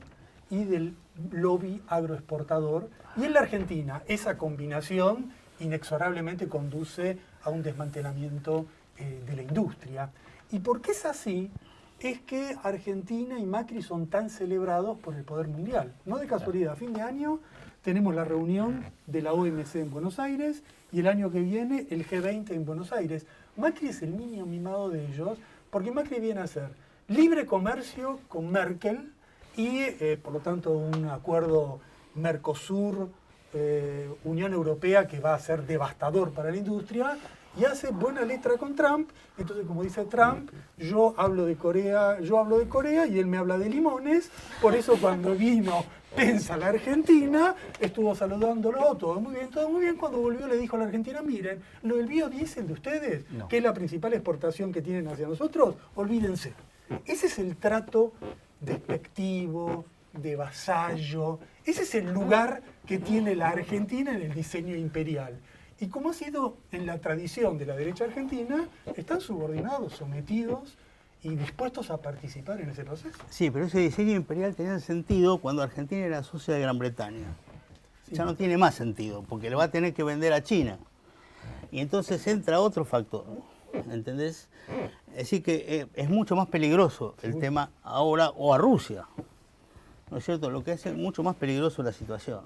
Speaker 6: y del lobby agroexportador. Y en la Argentina esa combinación inexorablemente conduce a un desmantelamiento de la industria. ¿Y por qué es así? Es que Argentina y Macri son tan celebrados por el poder mundial. No de casualidad, a fin de año tenemos la reunión de la OMC en Buenos Aires y el año que viene el G20 en Buenos Aires. Macri es el niño mimado de ellos porque Macri viene a hacer libre comercio con Merkel y por lo tanto un acuerdo Mercosur, Unión Europea que va a ser devastador para la industria, y hace buena letra con Trump. Entonces, como dice Trump, yo hablo de Corea y él me habla de limones. Por eso cuando vino Pence a la Argentina, estuvo saludándolo, todo muy bien, todo muy bien. Cuando volvió le dijo a la Argentina, miren, lo del biodiesel de ustedes, que es la principal exportación que tienen hacia nosotros, olvídense. Ese es el trato despectivo, de vasallo. Ese es el lugar que tiene la Argentina en el diseño imperial. Y como ha sido en la tradición de la derecha argentina, están subordinados, sometidos y dispuestos a participar en ese proceso.
Speaker 2: Sí, pero ese diseño imperial tenía sentido cuando Argentina era socia de Gran Bretaña.
Speaker 6: Sí.
Speaker 2: Ya no tiene más sentido, porque le va a tener que vender a China. Y entonces entra otro factor, ¿entendés? Es decir, que es mucho más peligroso el tema ahora, o a Rusia, ¿no es cierto? Lo que hace mucho más peligroso la situación.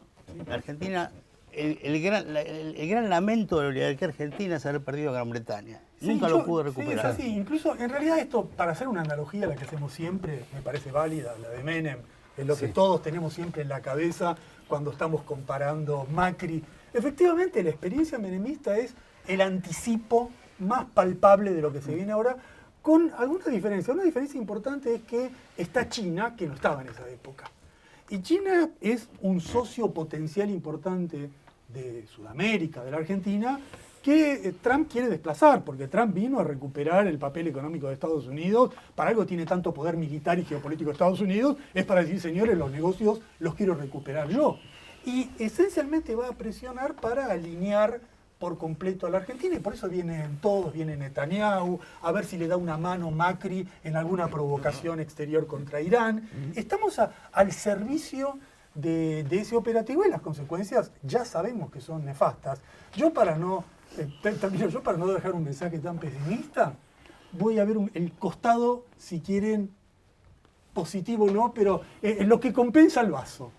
Speaker 2: La Argentina, el gran lamento de la oligarquía argentina es haber perdido a Gran Bretaña. Nunca lo pudo recuperar.
Speaker 6: Sí, incluso en realidad esto, para hacer una analogía, la que hacemos siempre, me parece válida, la de Menem, es lo que todos tenemos siempre en la cabeza cuando estamos comparando Macri. Efectivamente, la experiencia menemista es el anticipo más palpable de lo que se viene ahora, con alguna diferencia. Una diferencia importante es que está China, que no estaba en esa época. Y China es un socio potencial importante de Sudamérica, de la Argentina, que Trump quiere desplazar, porque Trump vino a recuperar el papel económico de Estados Unidos. Para algo tiene tanto poder militar y geopolítico Estados Unidos, es para decir, señores, los negocios los quiero recuperar yo. Y esencialmente va a presionar para alinear por completo a la Argentina, y por eso vienen todos, viene Netanyahu, a ver si le da una mano Macri en alguna provocación exterior contra Irán. Estamos al servicio de ese operativo y las consecuencias ya sabemos que son nefastas. Yo para no dejar un mensaje tan pesimista, voy a ver el costado, si quieren, positivo o no, pero lo que compensa el vaso.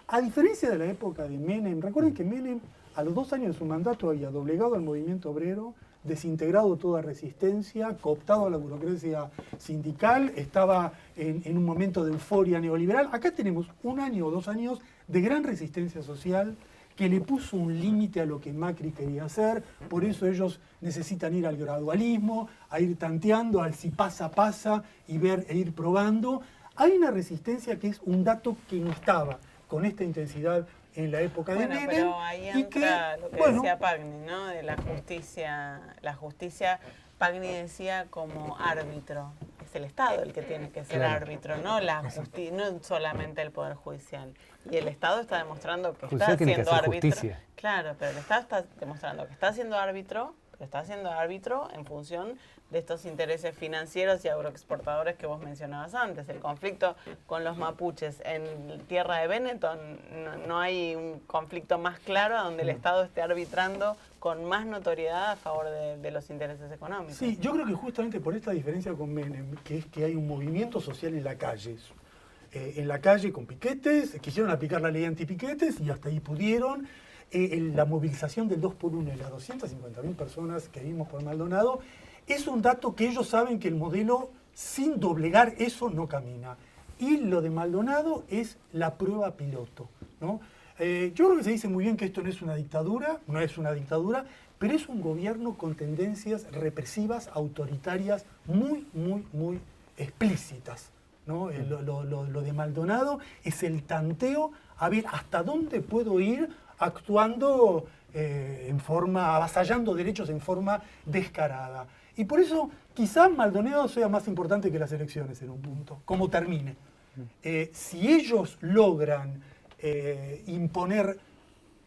Speaker 6: A diferencia de la época de Menem, recuerden que Menem a los 2 años de su mandato había doblegado al movimiento obrero, desintegrado toda resistencia, cooptado a la burocracia sindical, estaba en un momento de euforia neoliberal. Acá tenemos 1 año o 2 años de gran resistencia social que le puso un límite a lo que Macri quería hacer, por eso ellos necesitan ir al gradualismo, a ir tanteando, al si pasa, pasa, y ver e ir probando. Hay una resistencia que es un dato que no estaba con esta intensidad en la época de Menem.
Speaker 4: Pero ahí entra lo que decía Pagni, ¿no? De la justicia. La justicia, Pagni decía como árbitro. Es el Estado el que tiene que ser árbitro, no no solamente el Poder Judicial. Y el Estado está demostrando que está siendo árbitro. Justicia. Claro, pero el Estado está demostrando que está siendo árbitro, pero está siendo árbitro en función de estos intereses financieros y agroexportadores que vos mencionabas antes. El conflicto con los mapuches en tierra de Benetton, no hay un conflicto más claro a donde el Estado esté arbitrando con más notoriedad a favor de los intereses económicos.
Speaker 6: Sí, yo creo que justamente por esta diferencia con Menem, que es que hay un movimiento social en la calle. En la calle con piquetes, quisieron aplicar la ley antipiquetes y hasta ahí pudieron. La movilización del 2x1 y las 250.000 personas que vimos por Maldonado es un dato que ellos saben que el modelo sin doblegar eso no camina. Y lo de Maldonado es la prueba piloto, ¿no? Yo creo que se dice muy bien que esto no es una dictadura, pero es un gobierno con tendencias represivas, autoritarias, muy, muy, muy explícitas, ¿no? Lo de Maldonado es el tanteo a ver hasta dónde puedo ir actuando avasallando derechos en forma descarada. Y por eso quizás Maldonado sea más importante que las elecciones en un punto, como termine. Si ellos logran imponer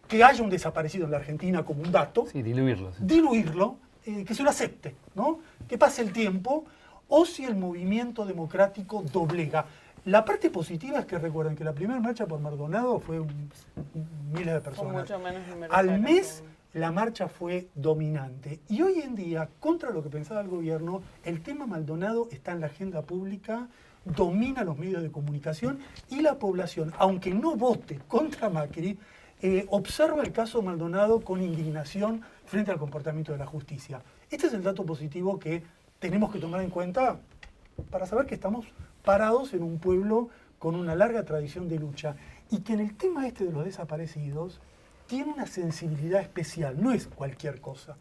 Speaker 6: que haya un desaparecido en la Argentina como un dato, diluirlo, que se lo acepte, ¿no? Que pase el tiempo, o si el movimiento democrático doblega. La parte positiva es que recuerden que la primera marcha por Maldonado fue miles de personas.
Speaker 4: Mucho menos
Speaker 6: al mes la marcha fue dominante. Y hoy en día, contra lo que pensaba el gobierno, el tema Maldonado está en la agenda pública, domina los medios de comunicación y la población, aunque no vote contra Macri, observa el caso Maldonado con indignación frente al comportamiento de la justicia. Este es el dato positivo que tenemos que tomar en cuenta para saber que estamos parados en un pueblo con una larga tradición de lucha y que en el tema este de los desaparecidos tiene una sensibilidad especial, no es cualquier cosa.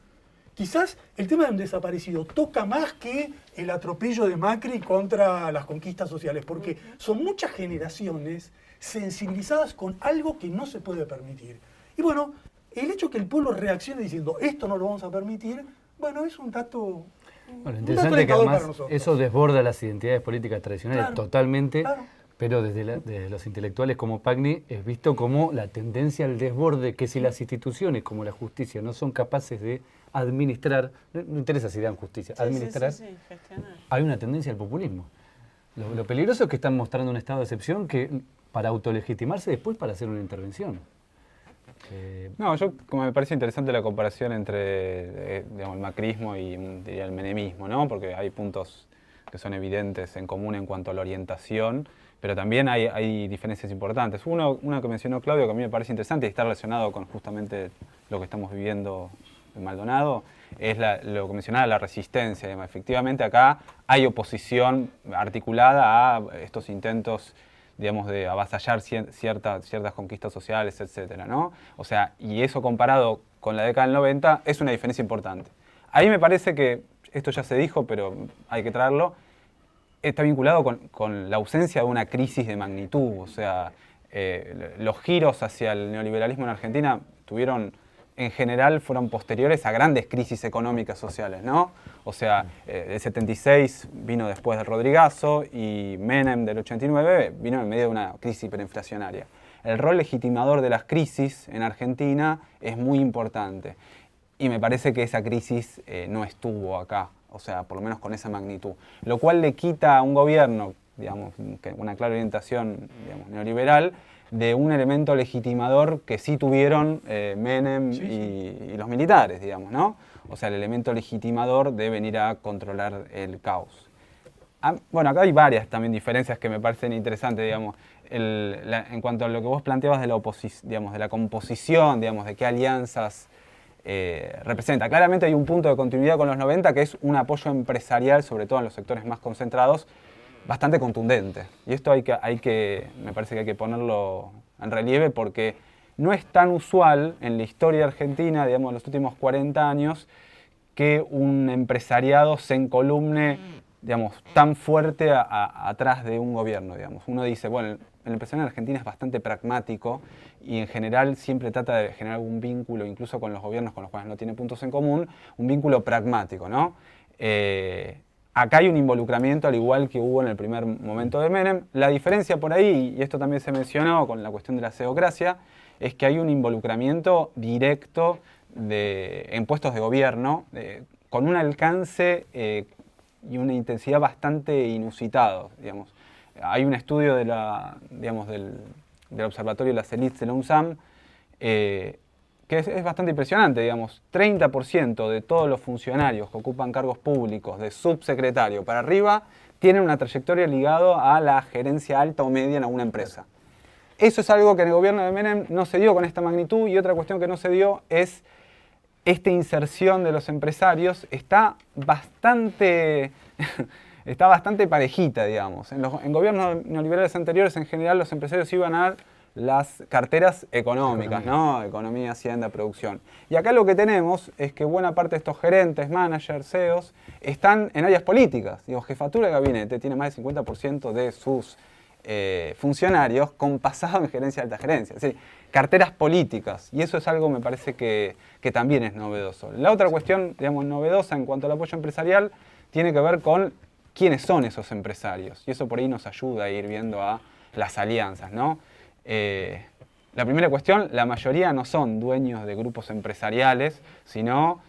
Speaker 6: quizás el tema de un desaparecido toca más que el atropello de Macri contra las conquistas sociales, porque son muchas generaciones sensibilizadas con algo que no se puede permitir. Y bueno, el hecho que el pueblo reaccione diciendo esto no lo vamos a permitir, bueno, es un dato.
Speaker 1: Bueno, interesante que además eso desborda las identidades políticas tradicionales
Speaker 6: Claro,
Speaker 1: totalmente,
Speaker 6: claro.
Speaker 1: pero desde los intelectuales como Pagni es visto como la tendencia al desborde, que si las instituciones como la justicia no son capaces de administrar, no interesa si dan justicia, administrar,
Speaker 4: gestionar.
Speaker 1: hay una tendencia al populismo. Lo peligroso es que están mostrando un estado de excepción que para autolegitimarse después para hacer una intervención.
Speaker 5: No, como me parece interesante la comparación entre digamos, el macrismo y diría, el menemismo, ¿no? Porque hay puntos que son evidentes en común en cuanto a la orientación, pero también hay diferencias importantes. Una que mencionó Claudio que a mí me parece interesante y está relacionado con justamente lo que estamos viviendo en Maldonado, es lo que mencionaba, la resistencia. Digamos. Efectivamente acá hay oposición articulada a estos intentos, digamos, de avasallar ciertas conquistas sociales, etcétera, ¿no? O sea, y eso comparado con la década del 90 es una diferencia importante. Ahí me parece que, esto ya se dijo, pero hay que traerlo, está vinculado con la ausencia de una crisis de magnitud. O sea, los giros hacia el neoliberalismo en Argentina en general fueron posteriores a grandes crisis económicas sociales, ¿no? O sea, el 76 vino después del Rodrigazo y Menem del 89 vino en medio de una crisis hiperinflacionaria. El rol legitimador de las crisis en Argentina es muy importante y me parece que esa crisis no estuvo acá, o sea, por lo menos con esa magnitud. Lo cual le quita a un gobierno, digamos, una clara orientación, digamos, neoliberal, de un elemento legitimador que sí tuvieron Menem y los militares, digamos, ¿no? O sea, el elemento legitimador de venir a controlar el caos. Bueno, acá hay varias también diferencias que me parecen interesantes, digamos, en cuanto a lo que vos planteabas de la composición, digamos, de qué alianzas representa. Claramente hay un punto de continuidad con los 90 que es un apoyo empresarial, sobre todo en los sectores más concentrados, bastante contundente. Y esto me parece que hay que ponerlo en relieve porque no es tan usual en la historia argentina, digamos, en los últimos 40 años, que un empresariado se encolumne, digamos, tan fuerte atrás de un gobierno, digamos. Uno dice, bueno, el empresariado en Argentina es bastante pragmático y en general siempre trata de generar algún vínculo, incluso con los gobiernos con los cuales no tiene puntos en común, un vínculo pragmático, ¿no? Acá hay un involucramiento al igual que hubo en el primer momento de Menem. La diferencia por ahí, y esto también se mencionó con la cuestión de la pseudocracia, es que hay un involucramiento directo en puestos de gobierno con un alcance y una intensidad bastante inusitados, digamos. Hay un estudio del Observatorio de las Élites de la UNSAM que es bastante impresionante, digamos. 30% de todos los funcionarios que ocupan cargos públicos de subsecretario para arriba tienen una trayectoria ligada a la gerencia alta o media en alguna empresa. Eso es algo que en el gobierno de Menem no se dio con esta magnitud, y otra cuestión que no se dio es esta inserción de los empresarios. Está bastante parejita, digamos. En gobiernos neoliberales anteriores, en general, los empresarios iban a las carteras económicas, ¿no? Economía, hacienda, producción. Y acá lo que tenemos es que buena parte de estos gerentes, managers, CEOs, están en áreas políticas. Digo, jefatura de gabinete tiene más del 50% de sus funcionarios con pasado en gerencia de alta gerencia. Es decir, carteras políticas. Y eso es algo, me parece, que también es novedoso. La otra cuestión, digamos, novedosa en cuanto al apoyo empresarial tiene que ver con quiénes son esos empresarios. Y eso por ahí nos ayuda a ir viendo a las alianzas, ¿no? La primera cuestión, la mayoría no son dueños de grupos empresariales, sino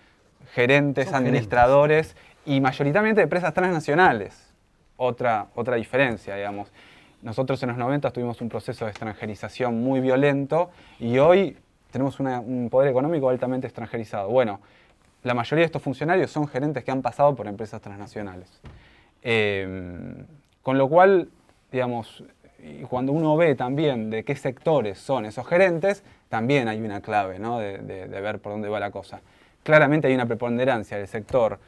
Speaker 5: gerentes, administradores y mayoritariamente de empresas transnacionales. Otra diferencia, digamos. Nosotros en los 90 tuvimos un proceso de extranjerización muy violento y hoy tenemos un poder económico altamente extranjerizado. Bueno, la mayoría de estos funcionarios son gerentes que han pasado por empresas transnacionales. Con lo cual, digamos, y cuando uno ve también de qué sectores son esos gerentes, también hay una clave, ¿no? de ver por dónde va la cosa. Claramente hay una preponderancia del sector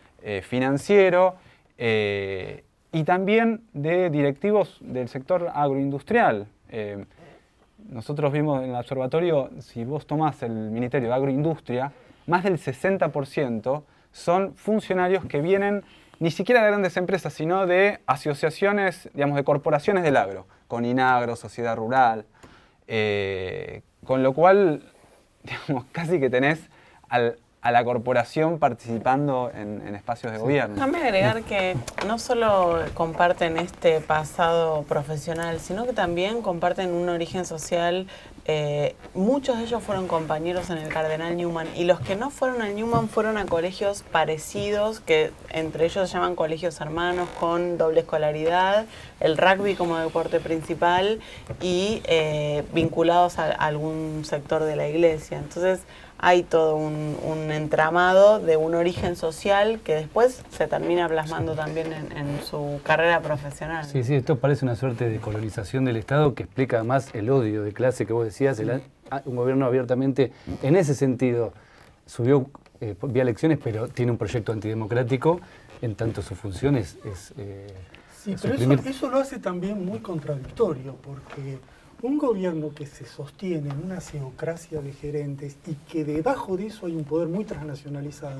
Speaker 5: financiero y también de directivos del sector agroindustrial. Nosotros vimos en el observatorio, si vos tomás el Ministerio de Agroindustria, más del 60% son funcionarios que vienen ni siquiera de grandes empresas, sino de asociaciones, digamos, de corporaciones del agro, con Inagro, Sociedad Rural, con lo cual, digamos, casi que tenés a la corporación participando en espacios de gobierno.
Speaker 4: Déjame agregar que no solo comparten este pasado profesional, sino que también comparten un origen social. Muchos de ellos fueron compañeros en el Cardenal Newman, y los que no fueron al Newman fueron a colegios parecidos, que entre ellos se llaman colegios hermanos, con doble escolaridad, el rugby como deporte principal y vinculados a algún sector de la iglesia. Entonces hay todo un entramado de un origen social que después se termina plasmando también en su carrera profesional.
Speaker 1: Sí, sí, esto parece una suerte de colonización del Estado que explica además el odio de clase que vos decías. Un gobierno abiertamente, en ese sentido, subió vía elecciones, pero tiene un proyecto antidemocrático, en tanto su función es
Speaker 6: sí, pero eso lo hace también muy contradictorio, porque un gobierno que se sostiene en una teocracia de gerentes y que debajo de eso hay un poder muy transnacionalizado,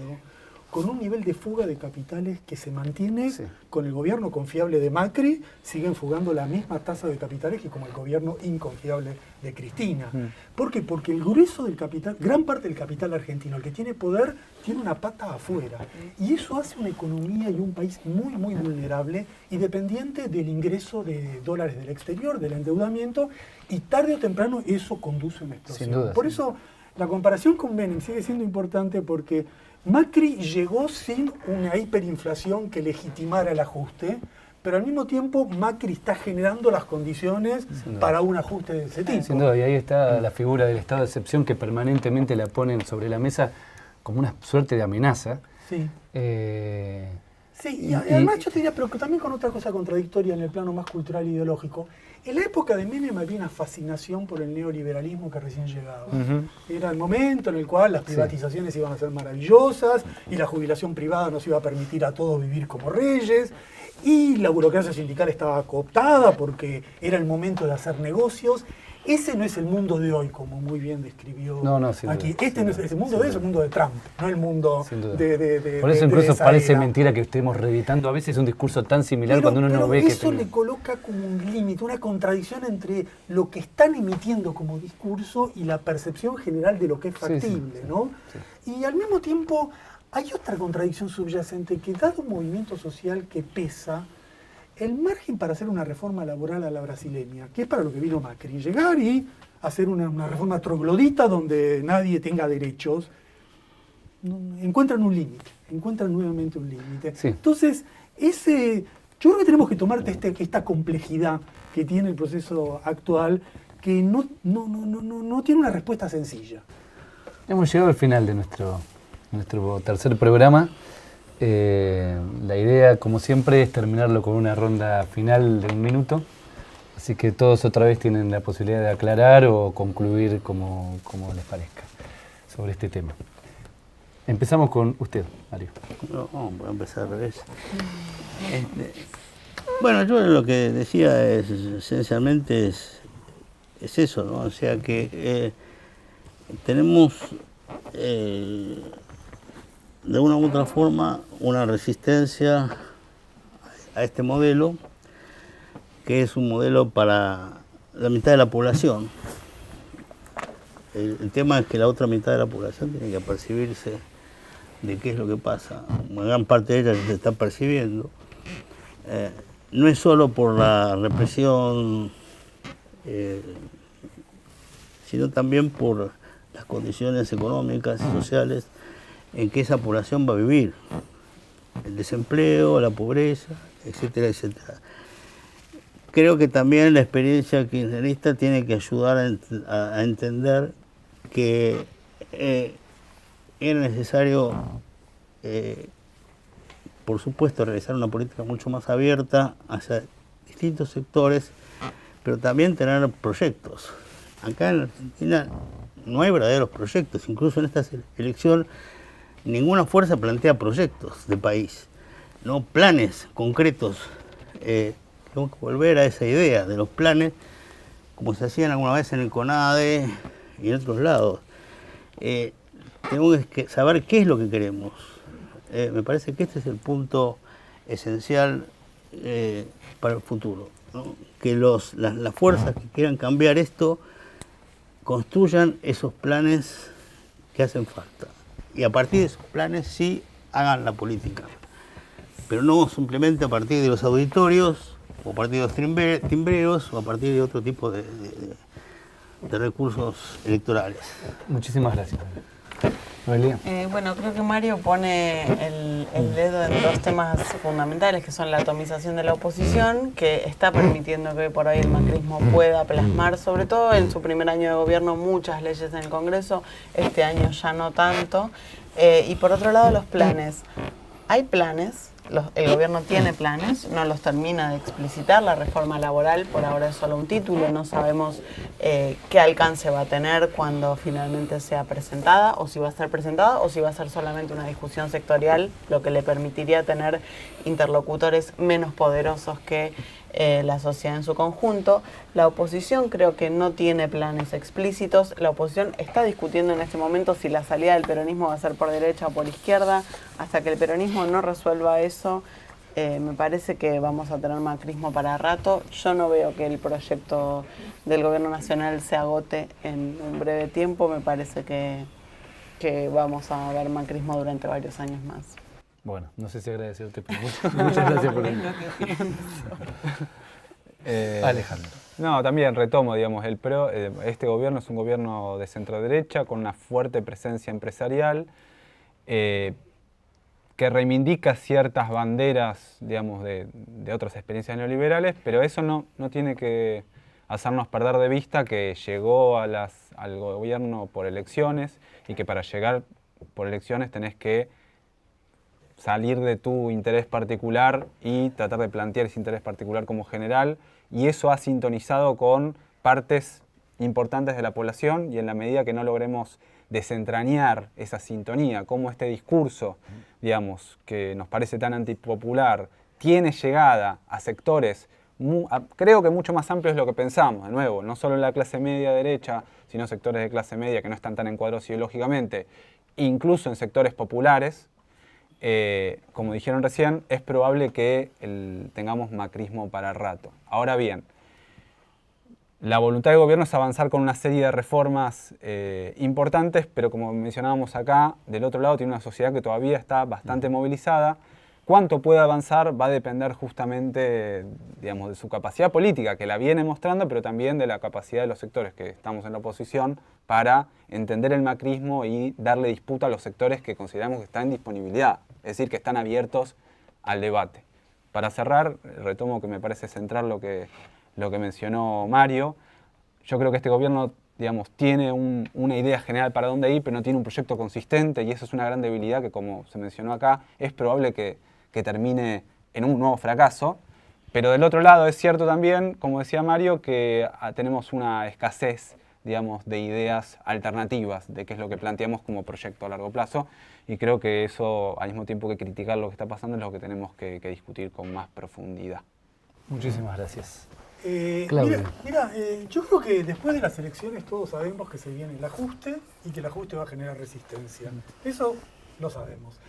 Speaker 6: con un nivel de fuga de capitales que se mantiene con el gobierno confiable de Macri, siguen fugando la misma tasa de capitales que como el gobierno inconfiable de Cristina. ¿Por qué? Porque el grueso del capital, gran parte del capital argentino, el que tiene poder, tiene una pata afuera. Y eso hace una economía y un país muy, muy vulnerable y dependiente del ingreso de dólares del exterior, del endeudamiento, y tarde o temprano eso conduce a una explosión.
Speaker 1: Sin duda,
Speaker 6: Por eso la comparación con Menem sigue siendo importante, porque Macri llegó sin una hiperinflación que legitimara el ajuste, pero al mismo tiempo Macri está generando las condiciones para un ajuste de ese tipo.
Speaker 1: Sin duda, y ahí está la figura del estado de excepción que permanentemente la ponen sobre la mesa como una suerte de amenaza.
Speaker 6: Sí. Sí, y además yo te diría, pero también con otra cosa contradictoria en el plano más cultural e ideológico. En la época de Menem había una fascinación por el neoliberalismo que recién llegaba. Era el momento en el cual las privatizaciones iban a ser maravillosas y la jubilación privada nos iba a permitir a todos vivir como reyes, y la burocracia sindical estaba cooptada porque era el momento de hacer negocios. Ese no es el mundo de hoy, como muy bien describió aquí. Este no es el mundo de hoy, es el mundo de Trump, no el mundo de
Speaker 1: Por eso incluso parece mentira que estemos reeditando a veces un discurso tan similar cuando uno no ve que...
Speaker 6: Eso le coloca como un límite, una contradicción entre lo que están emitiendo como discurso y la percepción general de lo que es factible, ¿no? Y al mismo tiempo hay otra contradicción subyacente, que dado un movimiento social que pesa, el margen para hacer una reforma laboral a la brasileña, que es para lo que vino Macri, llegar y hacer una reforma troglodita donde nadie tenga derechos, encuentran un límite, encuentran nuevamente un límite. Entonces, yo creo que tenemos que tomar esta complejidad que tiene el proceso actual, que no tiene una respuesta sencilla.
Speaker 1: Hemos llegado al final de nuestro tercer programa. La idea, como siempre, es terminarlo con una ronda final de 1 minuto. Así que todos otra vez tienen la posibilidad de aclarar o concluir como les parezca sobre este tema. Empezamos con usted, Mario.
Speaker 2: No, voy a empezar al revés. Bueno, yo lo que decía esencialmente es eso, ¿no? O sea que tenemos de una u otra forma una resistencia a este modelo, que es un modelo para la mitad de la población. El tema es que la otra mitad de la población tiene que percibirse de qué es lo que pasa. Una gran parte de ella se está percibiendo. No es solo por la represión, sino también por las condiciones económicas y sociales en que esa población va a vivir. El desempleo, la pobreza, etcétera, etcétera. Creo que también la experiencia kirchnerista tiene que ayudar a entender que era necesario, por supuesto, realizar una política mucho más abierta hacia distintos sectores, pero también tener proyectos. Acá en Argentina no hay verdaderos proyectos, incluso en esta elección ninguna fuerza plantea proyectos de país, no planes concretos. Tengo que volver a esa idea de los planes, como se hacían alguna vez en el CONADE y en otros lados. Tenemos que saber qué es lo que queremos. Me parece que este es el punto esencial para el futuro, ¿no? Que las fuerzas que quieran cambiar esto construyan esos planes que hacen falta. Y a partir de esos planes sí hagan la política. Pero no simplemente a partir de los auditorios, o a partir de los timbreos, o a partir de otro tipo de recursos electorales.
Speaker 1: Muchísimas gracias. Noelia.
Speaker 4: Bueno, creo que Mario pone el dedo en dos temas fundamentales, que son la atomización de la oposición, que está permitiendo que hoy por hoy el macrismo pueda plasmar, sobre todo en su primer año de gobierno, muchas leyes en el Congreso, este año ya no tanto. Y por otro lado, los planes. Hay planes. El gobierno tiene planes, no los termina de explicitar. La reforma laboral por ahora es solo un título, no sabemos qué alcance va a tener cuando finalmente sea presentada, o si va a ser presentada, o si va a ser solamente una discusión sectorial, lo que le permitiría tener interlocutores menos poderosos que la sociedad en su conjunto. La oposición creo que no tiene planes explícitos. La oposición está discutiendo en este momento si la salida del peronismo va a ser por derecha o por izquierda. Hasta que el peronismo no resuelva eso, me parece que vamos a tener macrismo para rato. Yo no veo que el proyecto del gobierno nacional se agote en un breve tiempo. Me parece que vamos a ver macrismo durante varios años más.
Speaker 1: Bueno, no sé si agradecerte, pero muchas gracias por venir. Alejandro.
Speaker 5: No, también retomo, digamos, este gobierno es un gobierno de centro-derecha con una fuerte presencia empresarial que reivindica ciertas banderas, digamos, de otras experiencias neoliberales, pero eso no tiene que hacernos perder de vista que llegó al gobierno por elecciones y que para llegar por elecciones tenés que salir de tu interés particular y tratar de plantear ese interés particular como general, y eso ha sintonizado con partes importantes de la población, y en la medida que no logremos desentrañar esa sintonía, cómo este discurso, digamos, que nos parece tan antipopular, tiene llegada a sectores, creo que mucho más amplios de lo que pensamos, de nuevo, no solo en la clase media derecha, sino sectores de clase media que no están tan encuadrados ideológicamente, incluso en sectores populares. Como dijeron recién, es probable que tengamos macrismo para rato. Ahora bien, la voluntad del gobierno es avanzar con una serie de reformas importantes, pero como mencionábamos acá, del otro lado tiene una sociedad que todavía está bastante movilizada. Cuánto puede avanzar va a depender justamente, digamos, de su capacidad política, que la viene mostrando, pero también de la capacidad de los sectores que estamos en la oposición para entender el macrismo y darle disputa a los sectores que consideramos que están en disponibilidad, es decir, que están abiertos al debate. Para cerrar, retomo que me parece central lo que mencionó Mario. Yo creo que este gobierno, digamos, tiene una idea general para dónde ir, pero no tiene un proyecto consistente, y eso es una gran debilidad que, como se mencionó acá, es probable que termine en un nuevo fracaso. Pero del otro lado es cierto también, como decía Mario, que tenemos una escasez, digamos, de ideas alternativas de qué es lo que planteamos como proyecto a largo plazo, y creo que eso, al mismo tiempo que criticar lo que está pasando, es lo que tenemos que discutir con más profundidad.
Speaker 1: Muchísimas gracias.
Speaker 6: Mira, yo creo que después de las elecciones todos sabemos que se viene el ajuste y que el ajuste va a generar resistencia. Eso lo sabemos.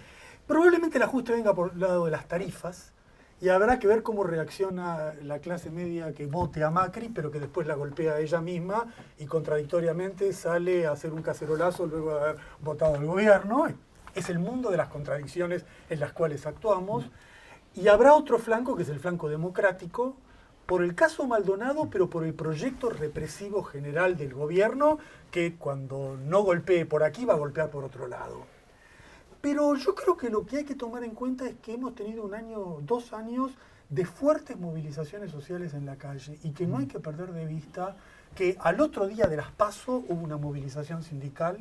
Speaker 6: Probablemente el ajuste venga por el lado de las tarifas, y habrá que ver cómo reacciona la clase media que vote a Macri, pero que después la golpea a ella misma y contradictoriamente sale a hacer un cacerolazo luego de haber votado al gobierno. Es el mundo de las contradicciones en las cuales actuamos. Y habrá otro flanco, que es el flanco democrático, por el caso Maldonado, pero por el proyecto represivo general del gobierno, que cuando no golpee por aquí va a golpear por otro lado. Pero yo creo que lo que hay que tomar en cuenta es que hemos tenido 2 años de fuertes movilizaciones sociales en la calle, y que no hay que perder de vista que al otro día de las PASO hubo una movilización sindical,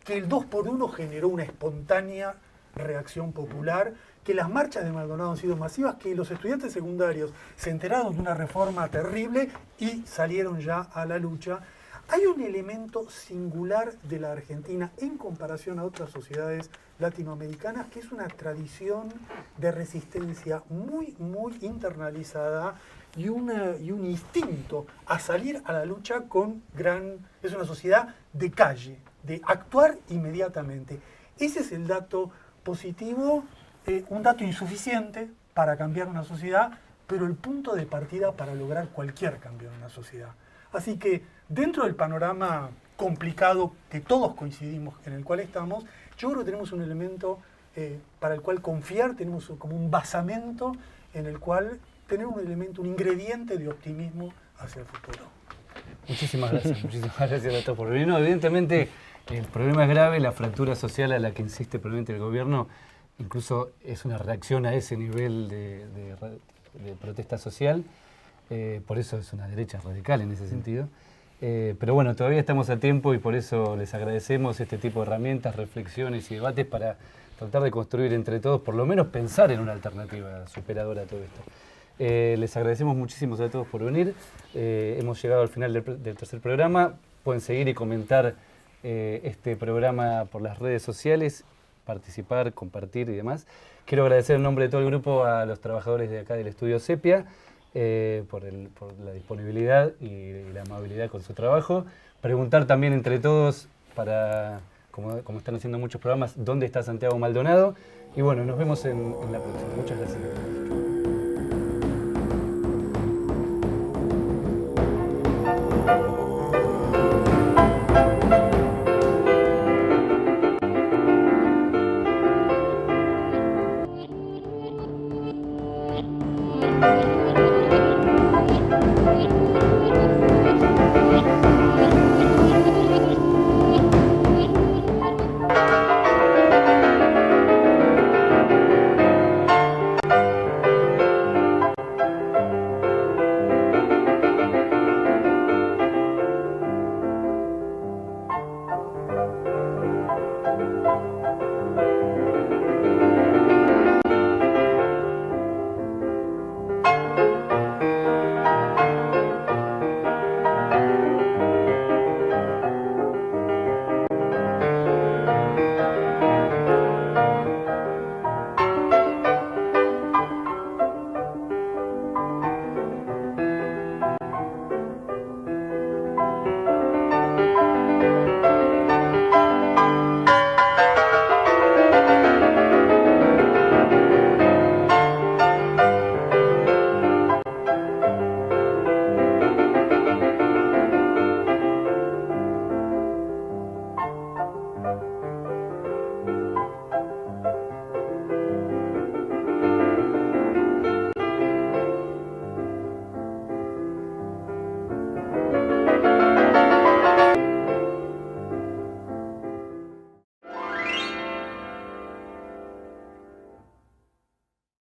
Speaker 6: que el 2x1 generó una espontánea reacción popular, que las marchas de Maldonado han sido masivas, que los estudiantes secundarios se enteraron de una reforma terrible y salieron ya a la lucha. Hay un elemento singular de la Argentina en comparación a otras sociedades latinoamericanas, que es una tradición de resistencia muy, muy internalizada, y un instinto a salir a la lucha es una sociedad de calle, de actuar inmediatamente. Ese es el dato positivo, un dato insuficiente para cambiar una sociedad, pero el punto de partida para lograr cualquier cambio en una sociedad. Así que dentro del panorama complicado que todos coincidimos en el cual estamos, yo creo que tenemos un elemento para el cual confiar, tenemos como un basamento en el cual tener un elemento, un ingrediente de optimismo hacia el futuro.
Speaker 1: Muchísimas gracias a todos por venir. No, evidentemente el problema es grave, la fractura social a la que insiste probablemente el gobierno incluso es una reacción a ese nivel de protesta social, por eso es una derecha radical en ese sentido. Pero bueno, todavía estamos a tiempo y por eso les agradecemos este tipo de herramientas, reflexiones y debates para tratar de construir entre todos, por lo menos pensar en una alternativa superadora a todo esto. Les agradecemos muchísimo a todos por venir. Hemos llegado al final del tercer programa. Pueden seguir y comentar este programa por las redes sociales, participar, compartir y demás. Quiero agradecer en nombre de todo el grupo a los trabajadores de acá del Estudio Sepia por la disponibilidad y la amabilidad con su trabajo. Preguntar también entre todos, como están haciendo muchos programas, dónde está Santiago Maldonado. Y bueno, nos vemos en la próxima. Muchas gracias.